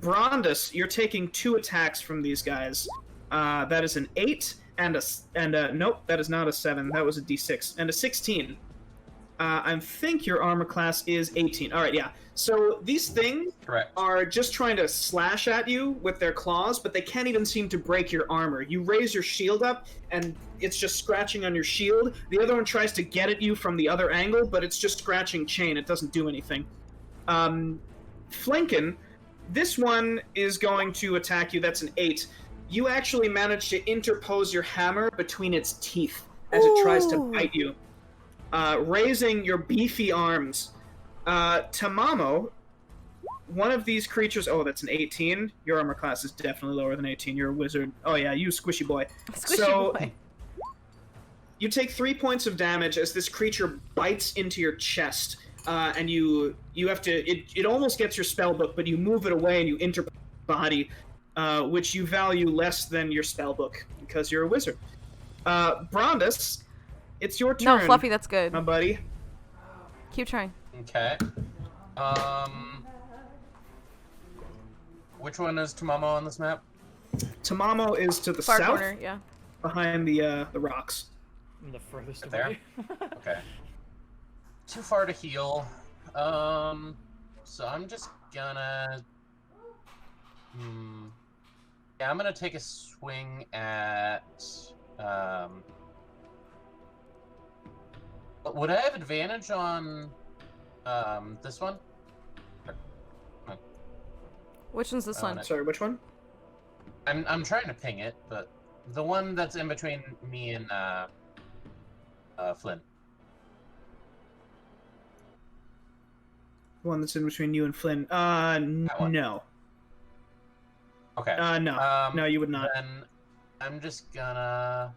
Brondus, you're taking 2 attacks from these guys. That is an 8 and a nope, that is not a 7. That was a D6 and a 16. I think your armor class is 18. All right, yeah. So these things Correct. are just trying to slash at you with their claws, but they can't even seem to break your armor. You raise your shield up, and it's just scratching on your shield. The other one tries to get at you from the other angle, but it's just scratching chain. It doesn't do anything. Flankin, this one is going to attack you. That's an 8. You actually manage to interpose your hammer between its teeth as it tries to bite you. Raising your beefy arms. Tamamo, one of these creatures... Oh, that's an 18. Your armor class is definitely lower than 18. You're a wizard. Oh, yeah, you squishy boy. Squishy boy. You take 3 points of damage as this creature bites into your chest. And you have to... It almost gets your spell book, but you move it away and you interpose your body, which you value less than your spell book, because you're a wizard. Brondus, it's your turn. No, Fluffy, that's good. My buddy. Keep trying. Okay. Which one is Tamamo on this map? Tamamo is to the Far south, corner, yeah. behind the rocks. I'm the furthest Right there? away. Okay. Too far to heal. So I'm just gonna... Yeah, I'm gonna take a swing at... Would I have advantage on this one? Which one's this Oh, one? no. Sorry, which one? I'm trying to ping it, but the one that's in between me and Flynn. The one that's in between you and Flynn. one. No. Okay. No. No, you would not. Then I'm just gonna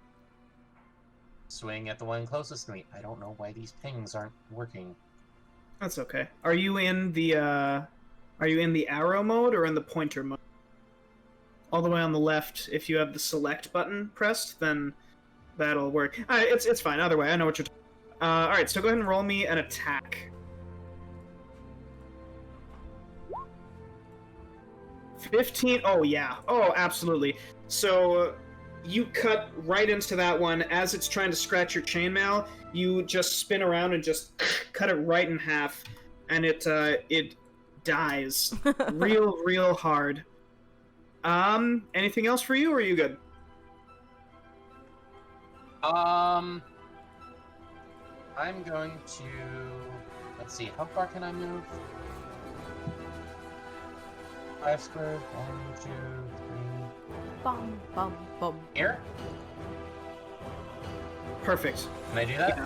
swing at the one closest to me. I don't know why these pings aren't working. That's okay. Are you in the arrow mode or in the pointer mode? All the way on the left, if you have the select button pressed, then that'll work. It's fine. Either way, I know what you're talking about. Alright, so go ahead and roll me an attack. 15. Oh, yeah. Oh, absolutely. So you cut right into that one. As it's trying to scratch your chainmail, you just spin around and just cut it right in half, and it dies real hard. Anything else for you, or are you good? I'm going to... Let's see, how far can I move? 5 squares, 1, 2, 3... Bum, bum, bum. Here? Perfect. Can I do that? Yeah.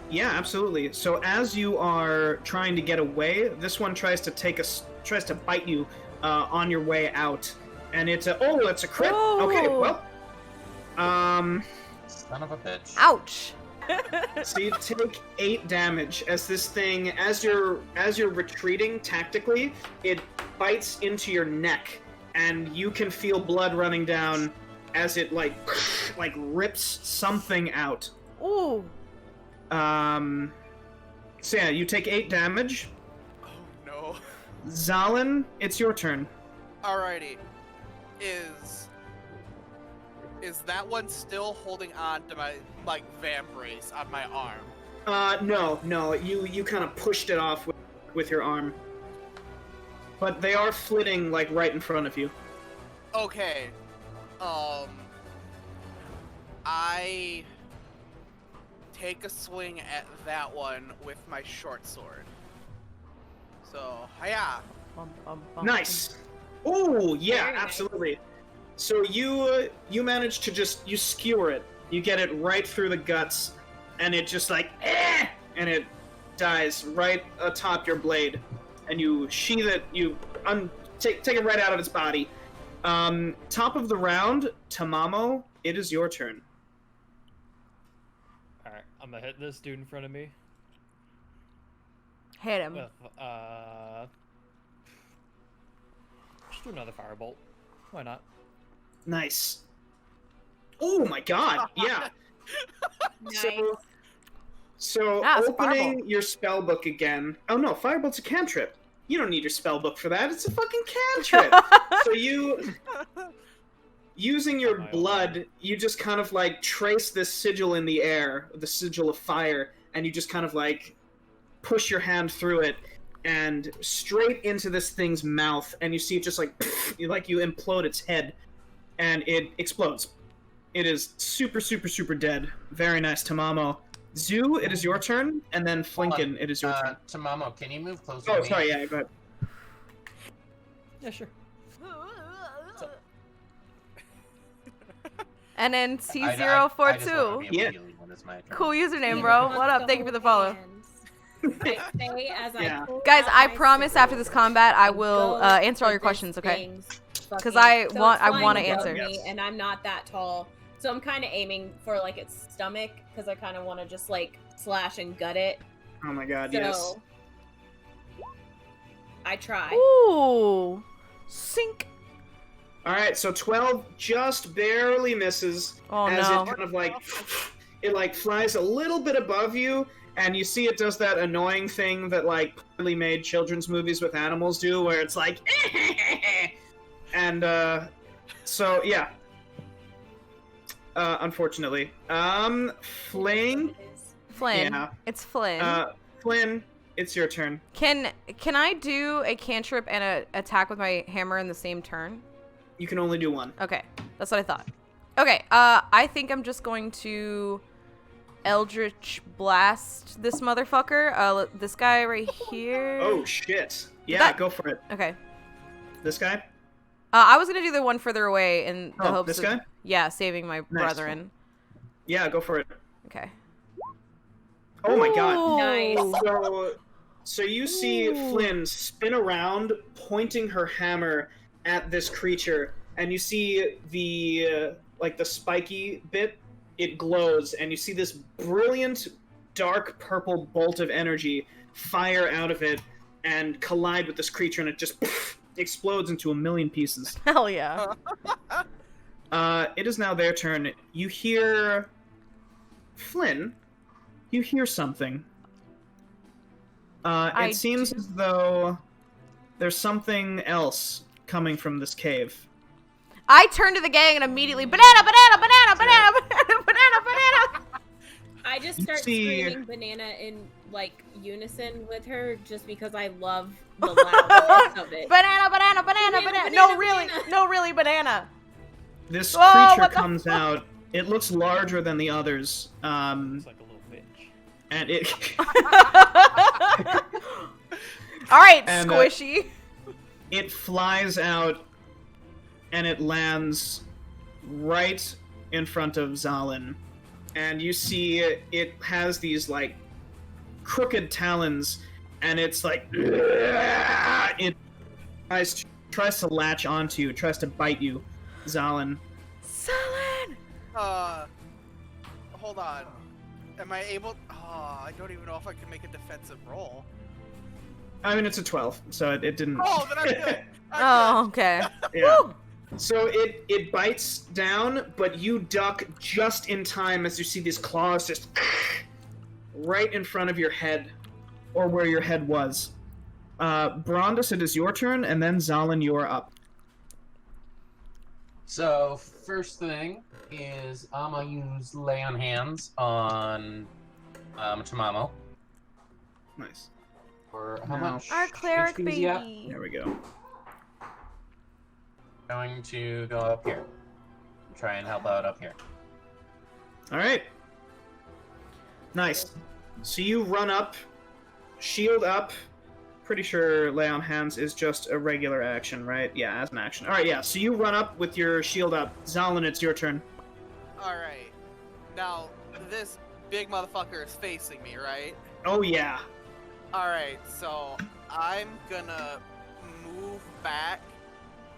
Yeah, absolutely. So as you are trying to get away, this one tries to bite you on your way out, and it's a it's a crit. Oh. Okay, well, Son of a bitch. Ouch. so you take 8 damage as this thing, as you're retreating tactically, it bites into your neck, and you can feel blood running down as it like rips something out. Ooh. So yeah, you take 8 damage. Oh no. Zalin, it's your turn. Alrighty. Is that one still holding on to my van brace on my arm? No. You kind of pushed it off with your arm. But they are flitting like right in front of you. Okay. I take a swing at that one with my short sword. So, hiya. Bum, bum, bum, Nice. Oh yeah, Very nice. absolutely. So you manage to you skewer it. You get it right through the guts, and it just like and it dies right atop your blade, and you sheath it. You take it right out of its body. Top of the round, Tamamo. It is your turn. All right, I'm gonna hit this dude in front of me. Hit him. With, just do another firebolt. Why not? Nice. Oh my god! Yeah. Nice. So Ah, it's a opening firebolt. your spell book again. Oh no, firebolt's a cantrip. You don't need your spell book for that. It's a fucking cantrip. So you, using your blood, you just kind of like trace this sigil in the air, the sigil of fire, and you just kind of like push your hand through it and straight into this thing's mouth, and you see it just like you implode its head, and it explodes. It is super, super, super dead. Very nice, Tamamo. Zoo, it is your turn, and then Flinken, it is your turn. Tamamo, can you move closer Oh, to me? sorry, yeah, go ahead. Yeah, sure. And then I just C042. wanna be Yeah. immediately when it's my turn. Cool username, bro. What up? Thank you for the follow. I say as I Yeah. pull Guys, out I my promise sickle after this combat, I will go answer all for your this questions, okay? thing's 'Cause fucking- I so want- it's I flying wanna above answer. me, and I'm not that tall, so I'm kind of aiming for like its stomach because I kind of want to just like slash and gut it. Oh my god, So yes. I try. Ooh. Sink. Alright, so 12 just barely misses Oh, as no. it kind of like, it like flies a little bit above you, and you see it does that annoying thing that like poorly made children's movies with animals do, where it's like, and so yeah. Unfortunately. Fling, Flynn. Yeah. It's Flynn. Flynn, it's your turn. Can I do a cantrip and a attack with my hammer in the same turn? You can only do one. Okay, that's what I thought. Okay, I think I'm just going to Eldritch Blast this motherfucker. This guy right here. Oh shit. Yeah, That- go for it. Okay. This guy? I was gonna do the one further away in the Oh, hopes this of guy? yeah, saving my brethren. Yeah, go for it. Okay. Oh my god. Ooh. So you see Ooh. Flynn spin around, pointing her hammer at this creature, and you see the the spiky bit. It glows, and you see this brilliant, dark purple bolt of energy fire out of it and collide with this creature, and it just explodes into a million pieces. Hell yeah. It is now their turn. You hear Flynn. You hear something. It seems as though there's something else coming from this cave. I turn to the gang and immediately banana, banana, banana, banana, banana, banana, banana. I just You start see- screaming banana in like unison with her just because I love the loudness of it. Banana, banana, banana, Banana, banana. banana, No, really, banana. no, really, banana. This Whoa, creature what the comes out. It looks larger than the others. It's like a little bitch. And it All right, And, squishy. it flies out, and it lands right in front of Zalin. And you see it has these like crooked talons, and it's like it tries to latch onto you, tries to bite you, Zalin. Salad. Hold on. Am I able? Oh, I don't even know if I can make a defensive roll. I mean, it's a 12, so it didn't. Oh, then I'm good. Oh, okay. Yeah. So it bites down, but you duck just in time as you see these claws just right in front of your head, or where your head was. Brondus, it is your turn, and then Zalin, you're up. So, first thing is I'm gonna use Lay on Hands on Tamamo. Nice. For how No. much? Our cleric HP is he at? baby. There we go. Going to go up here. Try and help out up here. All right. Nice. So you run up, shield up, pretty sure lay on hands is just a regular action, right? Yeah, as an action. All right, yeah. So you run up with your shield up. Zalin, it's your turn. All right. Now this big motherfucker is facing me, right? Oh yeah. All right. So I'm gonna move back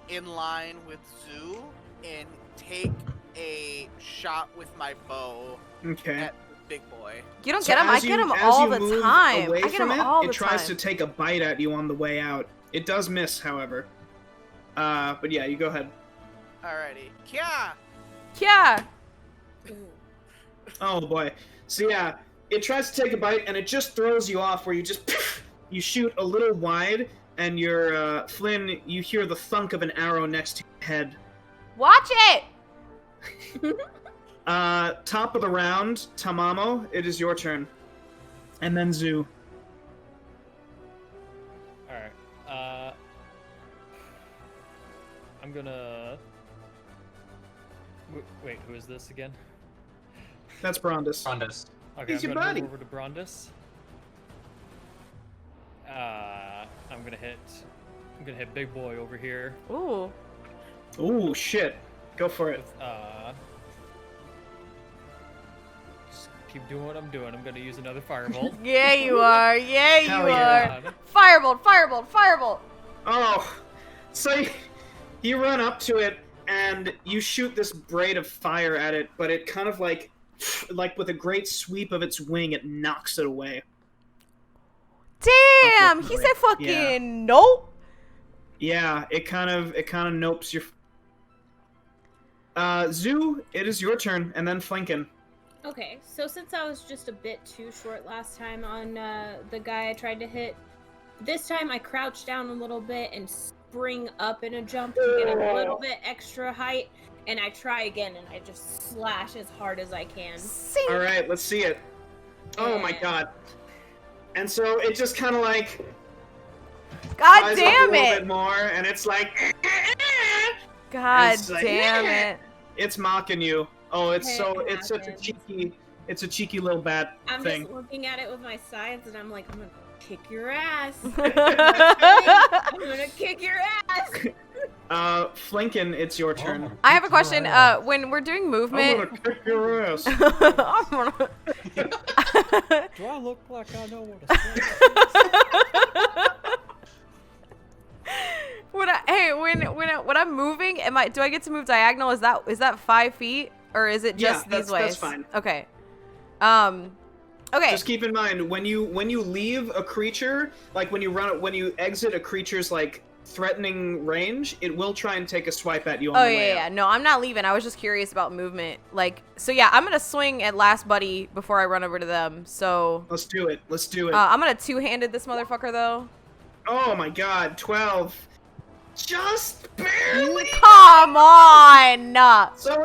in line with Zoo and take a shot with my bow Okay. at the big boy. You don't So get him. I as get you- him as all you the move time. away I get from him it, all the it tries time. to take a bite at you on the way out. It does miss, however. But yeah, you go ahead. Alrighty. Kya! Yeah. Oh boy. So yeah, it tries to take a bite and it just throws you off where you just you shoot a little wide and your Flynn, you hear the thunk of an arrow next to your head. Watch it. Top of the round, Tamamo, it is your turn. And then Zoo. Alright. I'm gonna. Wait, who is this again? That's Brondus. Brondus. Okay, He's I'm your gonna buddy. move over to Brondus. I'm gonna hit Big Boy over here. Ooh. Ooh, shit. Go for it. With, just keep doing what I'm doing. I'm gonna use another Firebolt. Yeah, you are. Yeah, you Hell yeah. are. Firebolt, firebolt, firebolt. Oh, so you run up to it and you shoot this braid of fire at it, but it kind of like with a great sweep of its wing, it knocks it away. Damn, he said fucking Yeah. nope. Yeah, it kind of nopes your. Zoo, it is your turn, and then Flinkin. Okay, so since I was just a bit too short last time on the guy I tried to hit, this time I crouch down a little bit and spring up in a jump to get a little bit extra height, and I try again and I just slash as hard as I can. See. All right, let's see it. Oh my Yeah. god. And so it just kind of like God flies up damn a little bit it. more, and it's like God It's like, damn yeah. it. it's mocking you. Oh, it's It it's such a happens. cheeky little bat I'm thing. just looking at it with my sides and I'm like, I'm gonna kick your ass. I'm I gonna kick your ass. Flinkin, it's your turn. have a question. When we're doing I'm movement. gonna kick your ass. I'm gonna- Do I look like I know what a when I'm moving, do I get to move diagonal? Is that 5 feet or is it just Yeah, these ways? that's fine. Okay. Okay. Just keep in mind when you leave a creature, like when you exit a creature's like threatening range, it will try and take a swipe at you on Oh the way yeah. out. No, I'm not leaving. I was just curious about movement. Like, so yeah, I'm gonna swing at last buddy before I run over to them. So Let's do it. Let's do it. I'm gonna two-handed this motherfucker though. Oh my god, 12. Just barely. Come on. So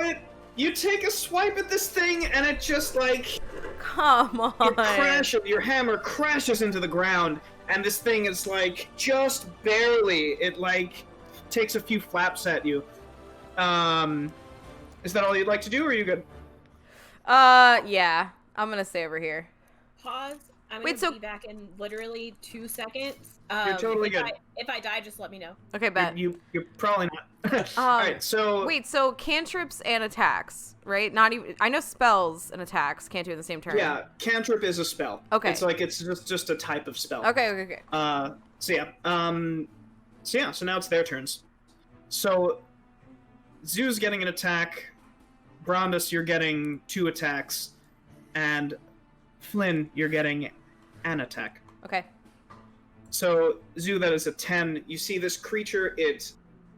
you take a swipe at this thing and it just like Come on. your hammer crashes into the ground, and this thing is like just barely. It like takes a few flaps at you. Is that all you'd like to do, or are you good? Yeah. I'm gonna stay over here. Pause. I'm Wait, gonna so- be back in literally 2 seconds. You're totally good. If I die, just let me know. Okay, bet. You're probably not. All right, so Wait, so cantrips and attacks, right? Not even. I know spells and attacks can't do it in the same turn. yeah, cantrip is a spell. Okay. It's like it's just a type of spell. Okay. So yeah. So now it's their turns. So Zoo's getting an attack. Brondus, you're getting 2 attacks, and Flynn, you're getting an attack. Okay. So Zoo, that is a 10. You see this creature, it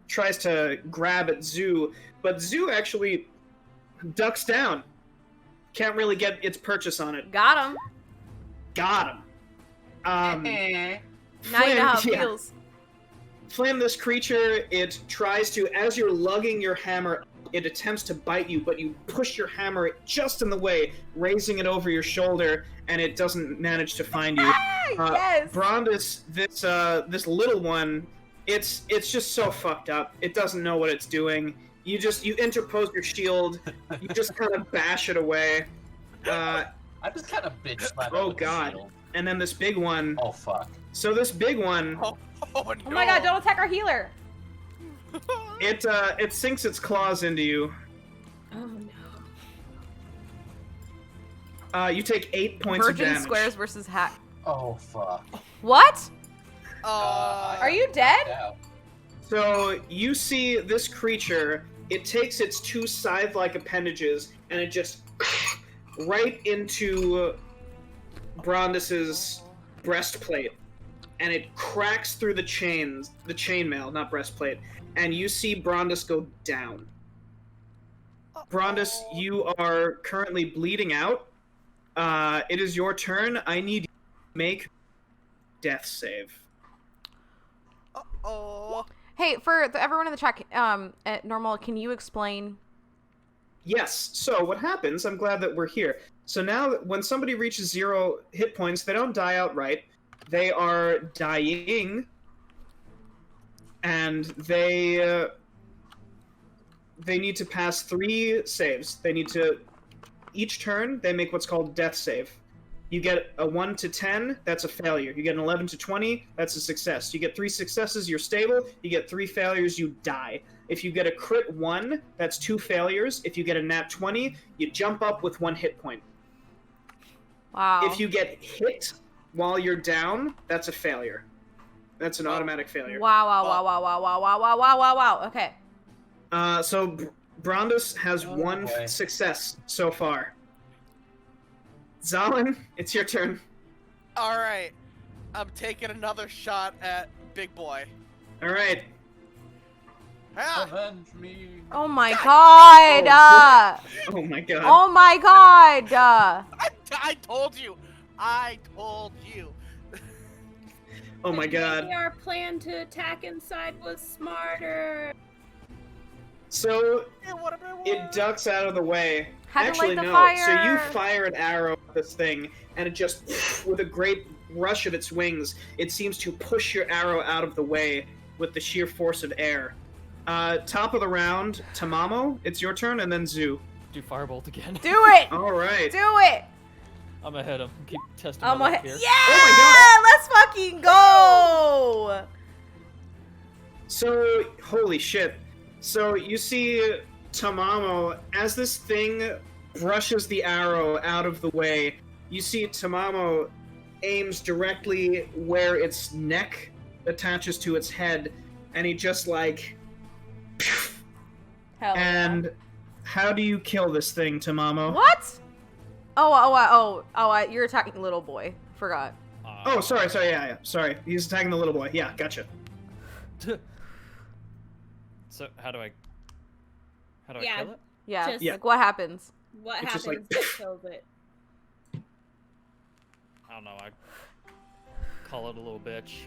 tries to grab at Zoo, but Zoo actually ducks down. Can't really get its purchase on it. Got him. Got him. Now you know how it yeah. feels. Flynn, this creature, it tries to, as you're lugging your hammer, it attempts to bite you, but you push your hammer just in the way, raising it over your shoulder, and it doesn't manage to find you. Yes. Brondus, this little one, it's just so fucked up. It doesn't know what it's doing. You interpose your shield, you just kind of bash it away. I just kind of bitch slap it Oh with the god. shield. and then this big one. Oh fuck. So this big one, Oh, no. Oh my god, don't attack our healer! it sinks its claws into you. Oh no. You take 8 points of Virgin damage. squares versus hack. Oh fuck. What? Uh, Are you dead? Yeah. So you see this creature, it takes its 2 scythe-like appendages and it just right into Brondus's breastplate, and it cracks through the chainmail, not breastplate, and you see Brondus go down. Brondus, you are currently bleeding out. It is your turn. I need you to make death save. Oh. Hey, for everyone in the chat, at normal, can you explain? Yes. So what happens, I'm glad that we're here. So now when somebody reaches 0 hit points, they don't die outright. They are dying, and they need to pass 3 saves. They need to, each turn, they make what's called death save. You get a 1 to 10, that's a failure. You get an 11 to 20, that's a success. You get 3 successes, you're stable. You get 3 failures, you die. If you get a crit 1, that's 2 failures. If you get a nat 20, you jump up with 1 hit point. Wow. If you get hit while you're down, that's a failure. That's an automatic failure. Wow, wow, wow, wow, wow, wow, wow, wow, wow, wow, wow. Okay. So Brondus has Oh, 1 boy. success so far. Zalin, it's your turn. All right. I'm taking another shot at Big Boy. All right. Ah! Avenge me. Oh my god! Oh my god. Oh my god! I told you. I told you. Oh my god. Maybe our plan to attack inside was smarter. So It would have been it worse. ducks out of the way. Had to Actually, light the no. fire. So you fire an arrow at this thing, and it just, with a great rush of its wings, it seems to push your arrow out of the way with the sheer force of air. Top of the round, Tamamo, it's your turn, and then Zoo. Do firebolt again. Do it! All right. Do it! I'm gonna hit him. Keep testing I'm my a luck here. yeah! Oh Let's fucking go! So, holy shit. So you see Tamamo, as this thing brushes the arrow out of the way, you see Tamamo aims directly where its neck attaches to its head, and he just like... Hell yeah. And how do you kill this thing, Tamamo? What? You're attacking little boy. Forgot. Oh, sorry, yeah, sorry. He's attacking the little boy. Yeah, gotcha. So how do I Yeah. kill it? Yeah. Just- Like, what happens? What It's just happens like- that kills it? I don't know. I call it a little bitch.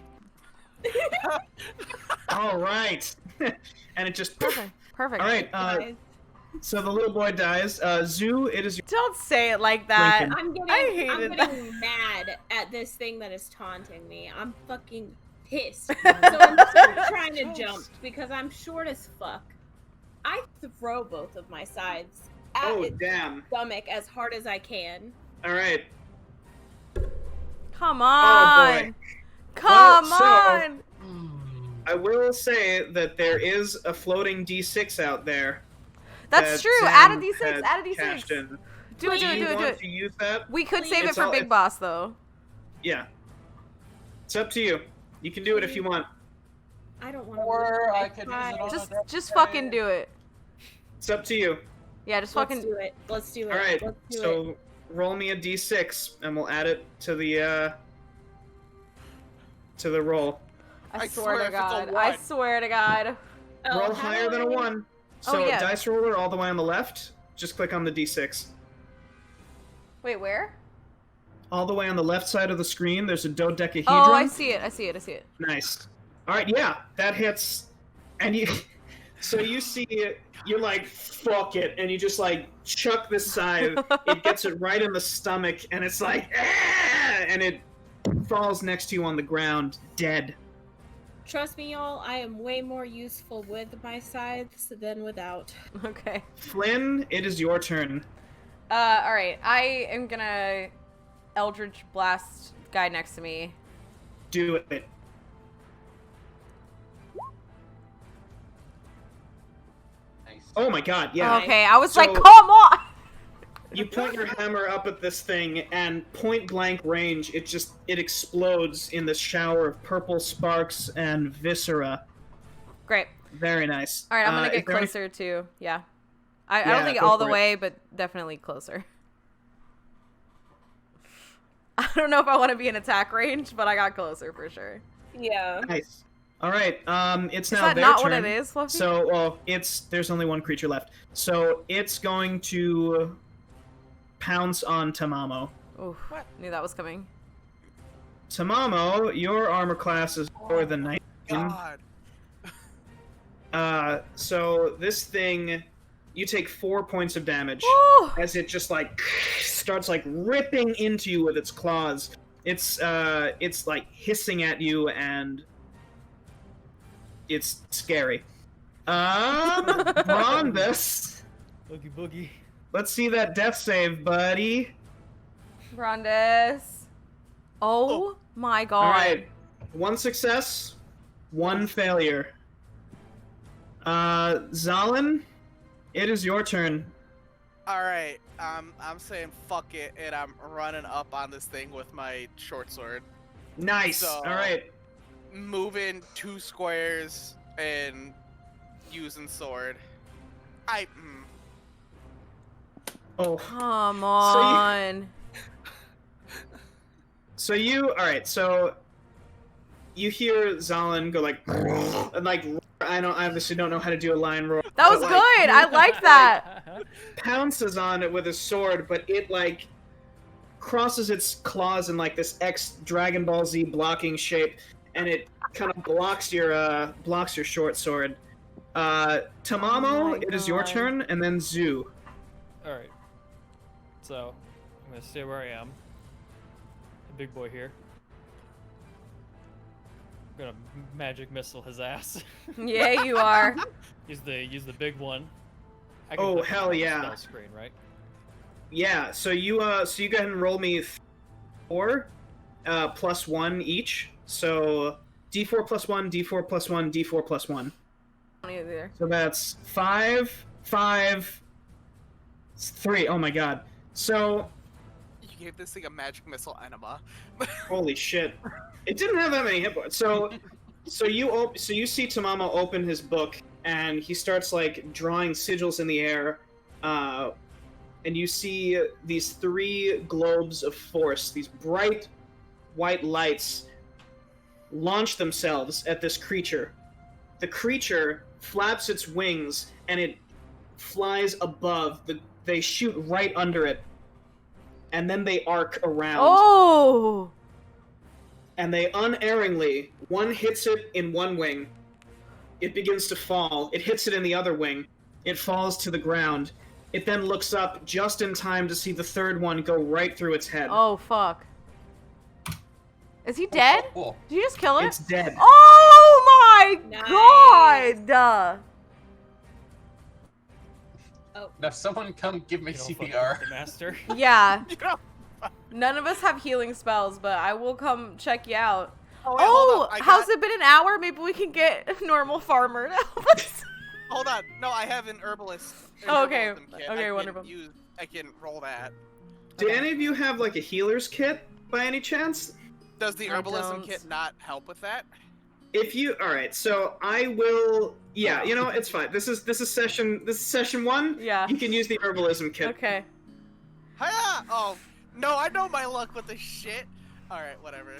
All right. And it just... Perfect. Perfect. All right, Guys, so the little boy dies. Zoo, it is your... Don't say it like that. Lincoln. I'm getting, I hated I'm that. getting mad at this thing that is taunting me. I'm fucking pissed. So I'm still trying to jump because I'm short as fuck. I throw both of my sides at Oh, its damn. stomach as hard as I can. All right. Come on. Oh, boy. Come Well, so- on. I will say that there is a floating D6 out there. That's that true. Add a Sam D6. had Add a cashed D6. in. Do it. Do it. you Do it. Do want it. to use that? We could save it It's for all- Big Boss though. Yeah. It's up to you. You can do it if you want. I don't want to. Or I could use it on Just fucking do it. It's up to you. Yeah. Just Let's fucking. do it. Let's do it. All right. Let's do it. So roll me a D6, and we'll add it to the roll. I I swear swear to if it's a God. one. I swear to God. Oh, Roll how higher do than a I- 1. Oh, So yeah. dice roller all the way on the left. Just click on the D6. Wait, where? All the way on the left side of the screen, there's a dodecahedron. Oh, I see it. I see it. I see it. Nice. All right, yeah, that hits, and you. So you see it, you're like, fuck it, and you just like chuck this side. It gets it right in the stomach, and it's like, ah! And it falls next to you on the ground, dead. Trust me, y'all. I am way more useful with my scythes than without. Okay. Flynn, it is your turn. All right. I am gonna Eldritch Blast guy next to me. Do it. Nice. Oh my god, yeah. Okay, I was So- like, come on! You point your hammer up at this thing, and point blank range, it explodes in this shower of purple sparks and viscera. Great. Very nice. All right, I'm gonna is get there any- closer too. Yeah. I Yeah, don't think go all the for it. way, but definitely closer. I don't know if I want to be in attack range, but I got closer for sure. Yeah. Nice. All right. It's Is now that their not turn. what it is, Fluffy? So, well, there's only one creature left. So it's going to pounce on Tamamo. Oof, knew that was coming. Tamamo, your armor class is lower than 19. God. So this thing, you take 4 points of damage Ooh. as it just like starts like ripping into you with its claws. It's like hissing at you and it's scary. Rondus, Boogie boogie. let's see that death save, buddy. Rondis. Oh my god. All right, 1 success, 1 failure. Zalin, it is your turn. Alright, I'm saying fuck it, and I'm running up on this thing with my short sword. Nice. So- All right. Moving 2 squares and using sword. Oh. Come on. So you, all right. So you hear Zalin go like, and like I obviously don't know how to do a lion roar. That was but, good. like, I liked that. pounces on it with his sword, but it like crosses its claws in like this X Dragon Ball Z blocking shape, and it kind of blocks your short sword. Tamamo, Oh my it is your God. turn, and then Zoo. Alright. So, I'm gonna stay where I am. The big boy here. I'm gonna magic missile his ass. Yeah, you are. use the big one. I Oh, put that hell on the yeah. spell screen, right? Yeah. So you go ahead and roll me 4, plus 1 each. So D4 plus 1, D4 plus 1, D4 plus 1. Either. So that's 5, 5, 3. Oh my god. So, You gave this thing a magic missile enema. holy shit. It didn't have that many hit points. So you see Tamamo open his book, and he starts like drawing sigils in the air, and you see these 3 globes of force, these bright white lights, launch themselves at this creature. The creature flaps its wings, and it flies above. They shoot right under it, and then they arc around. Oh! And they unerringly, one hits it in one wing, it begins to fall, it hits it in the other wing, it falls to the ground, it then looks up just in time to see the third one go right through its head. Oh, fuck. Is he dead? Cool. Did you just kill it? It's dead. Oh my Nice. god! Now someone come give me You know, fucking CPR. the master. Yeah, You know? none of us have healing spells, but I will come check you out. Oh, wait, hold Oh, up. how's it been an hour? Maybe we can get a normal farmer to help us. Hold on. No, I have an herbalist. Oh, okay. herbalism kit. Okay, I can wonderful. I can roll that. Do any of you have like a healer's kit by any chance? Does the I herbalism don't. kit not help with that? If you, all right, so I will. Yeah, you know it's fine. This is session 1. Yeah. You can use the herbalism kit. Okay. Hiya! Oh no, I know my luck with this shit. All right, whatever.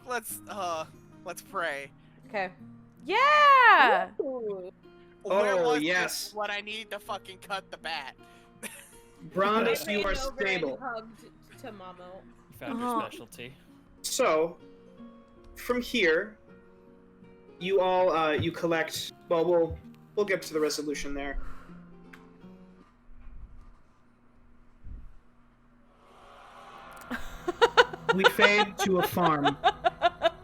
Let's pray. Okay. Yeah! Ooh. Where Oh, was yes. this when I need to fucking cut the bat? Brondis, I you ran are over and stable. hugged to Mamo. You found your specialty. So, from here, you all you collect. Well, we'll get to the resolution there. We fade to a farm.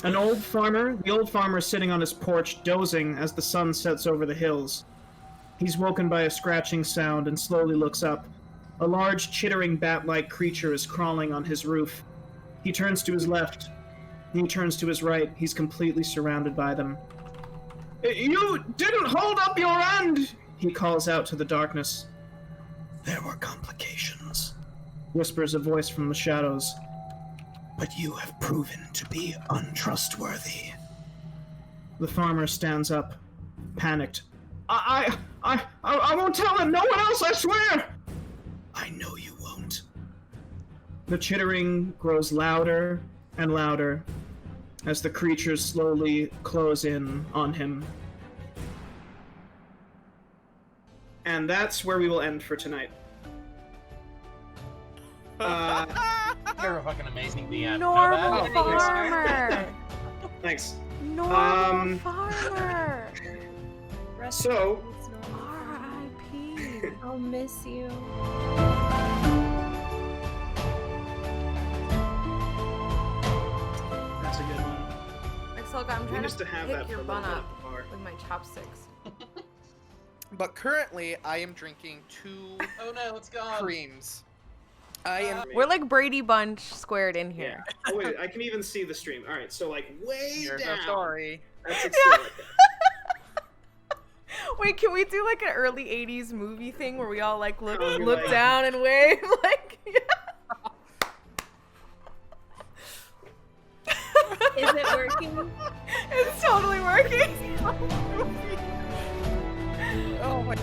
An old farmer. The old farmer is sitting on his porch, dozing as the sun sets over the hills. He's woken by a scratching sound and slowly looks up. A large, chittering bat-like creature is crawling on his roof. He turns to his left. He turns to his right. He's completely surrounded by them. You didn't hold up your end! He calls out to the darkness. There were complications, whispers a voice from the shadows. But you have proven to be untrustworthy. The farmer stands up, panicked. I won't tell him! No one else, I swear! I know you won't. The chittering grows louder and louder as the creatures slowly close in on him. And that's where we will end for tonight. You're a fucking amazing DM. You know Normal that? farmer. Thanks. Normal farmer. Rest So- in peace, Norman. R.I.P. I'll miss you. That's a good one. Exolga, I'm We trying used to have pick that your for a bun little up bit more. with my chopsticks. But currently, I am drinking 2 Oh no, it's gone. creams. I am. We're like Brady Bunch squared in Yeah. here. Oh wait, I can even see the stream. All right, so like way Here's down. the story. That's Exilica. Wait, can we do like an early 80s movie thing where we all like look Oh, you're look like- down and wave? Like, Is it working? it's totally working. Oh my.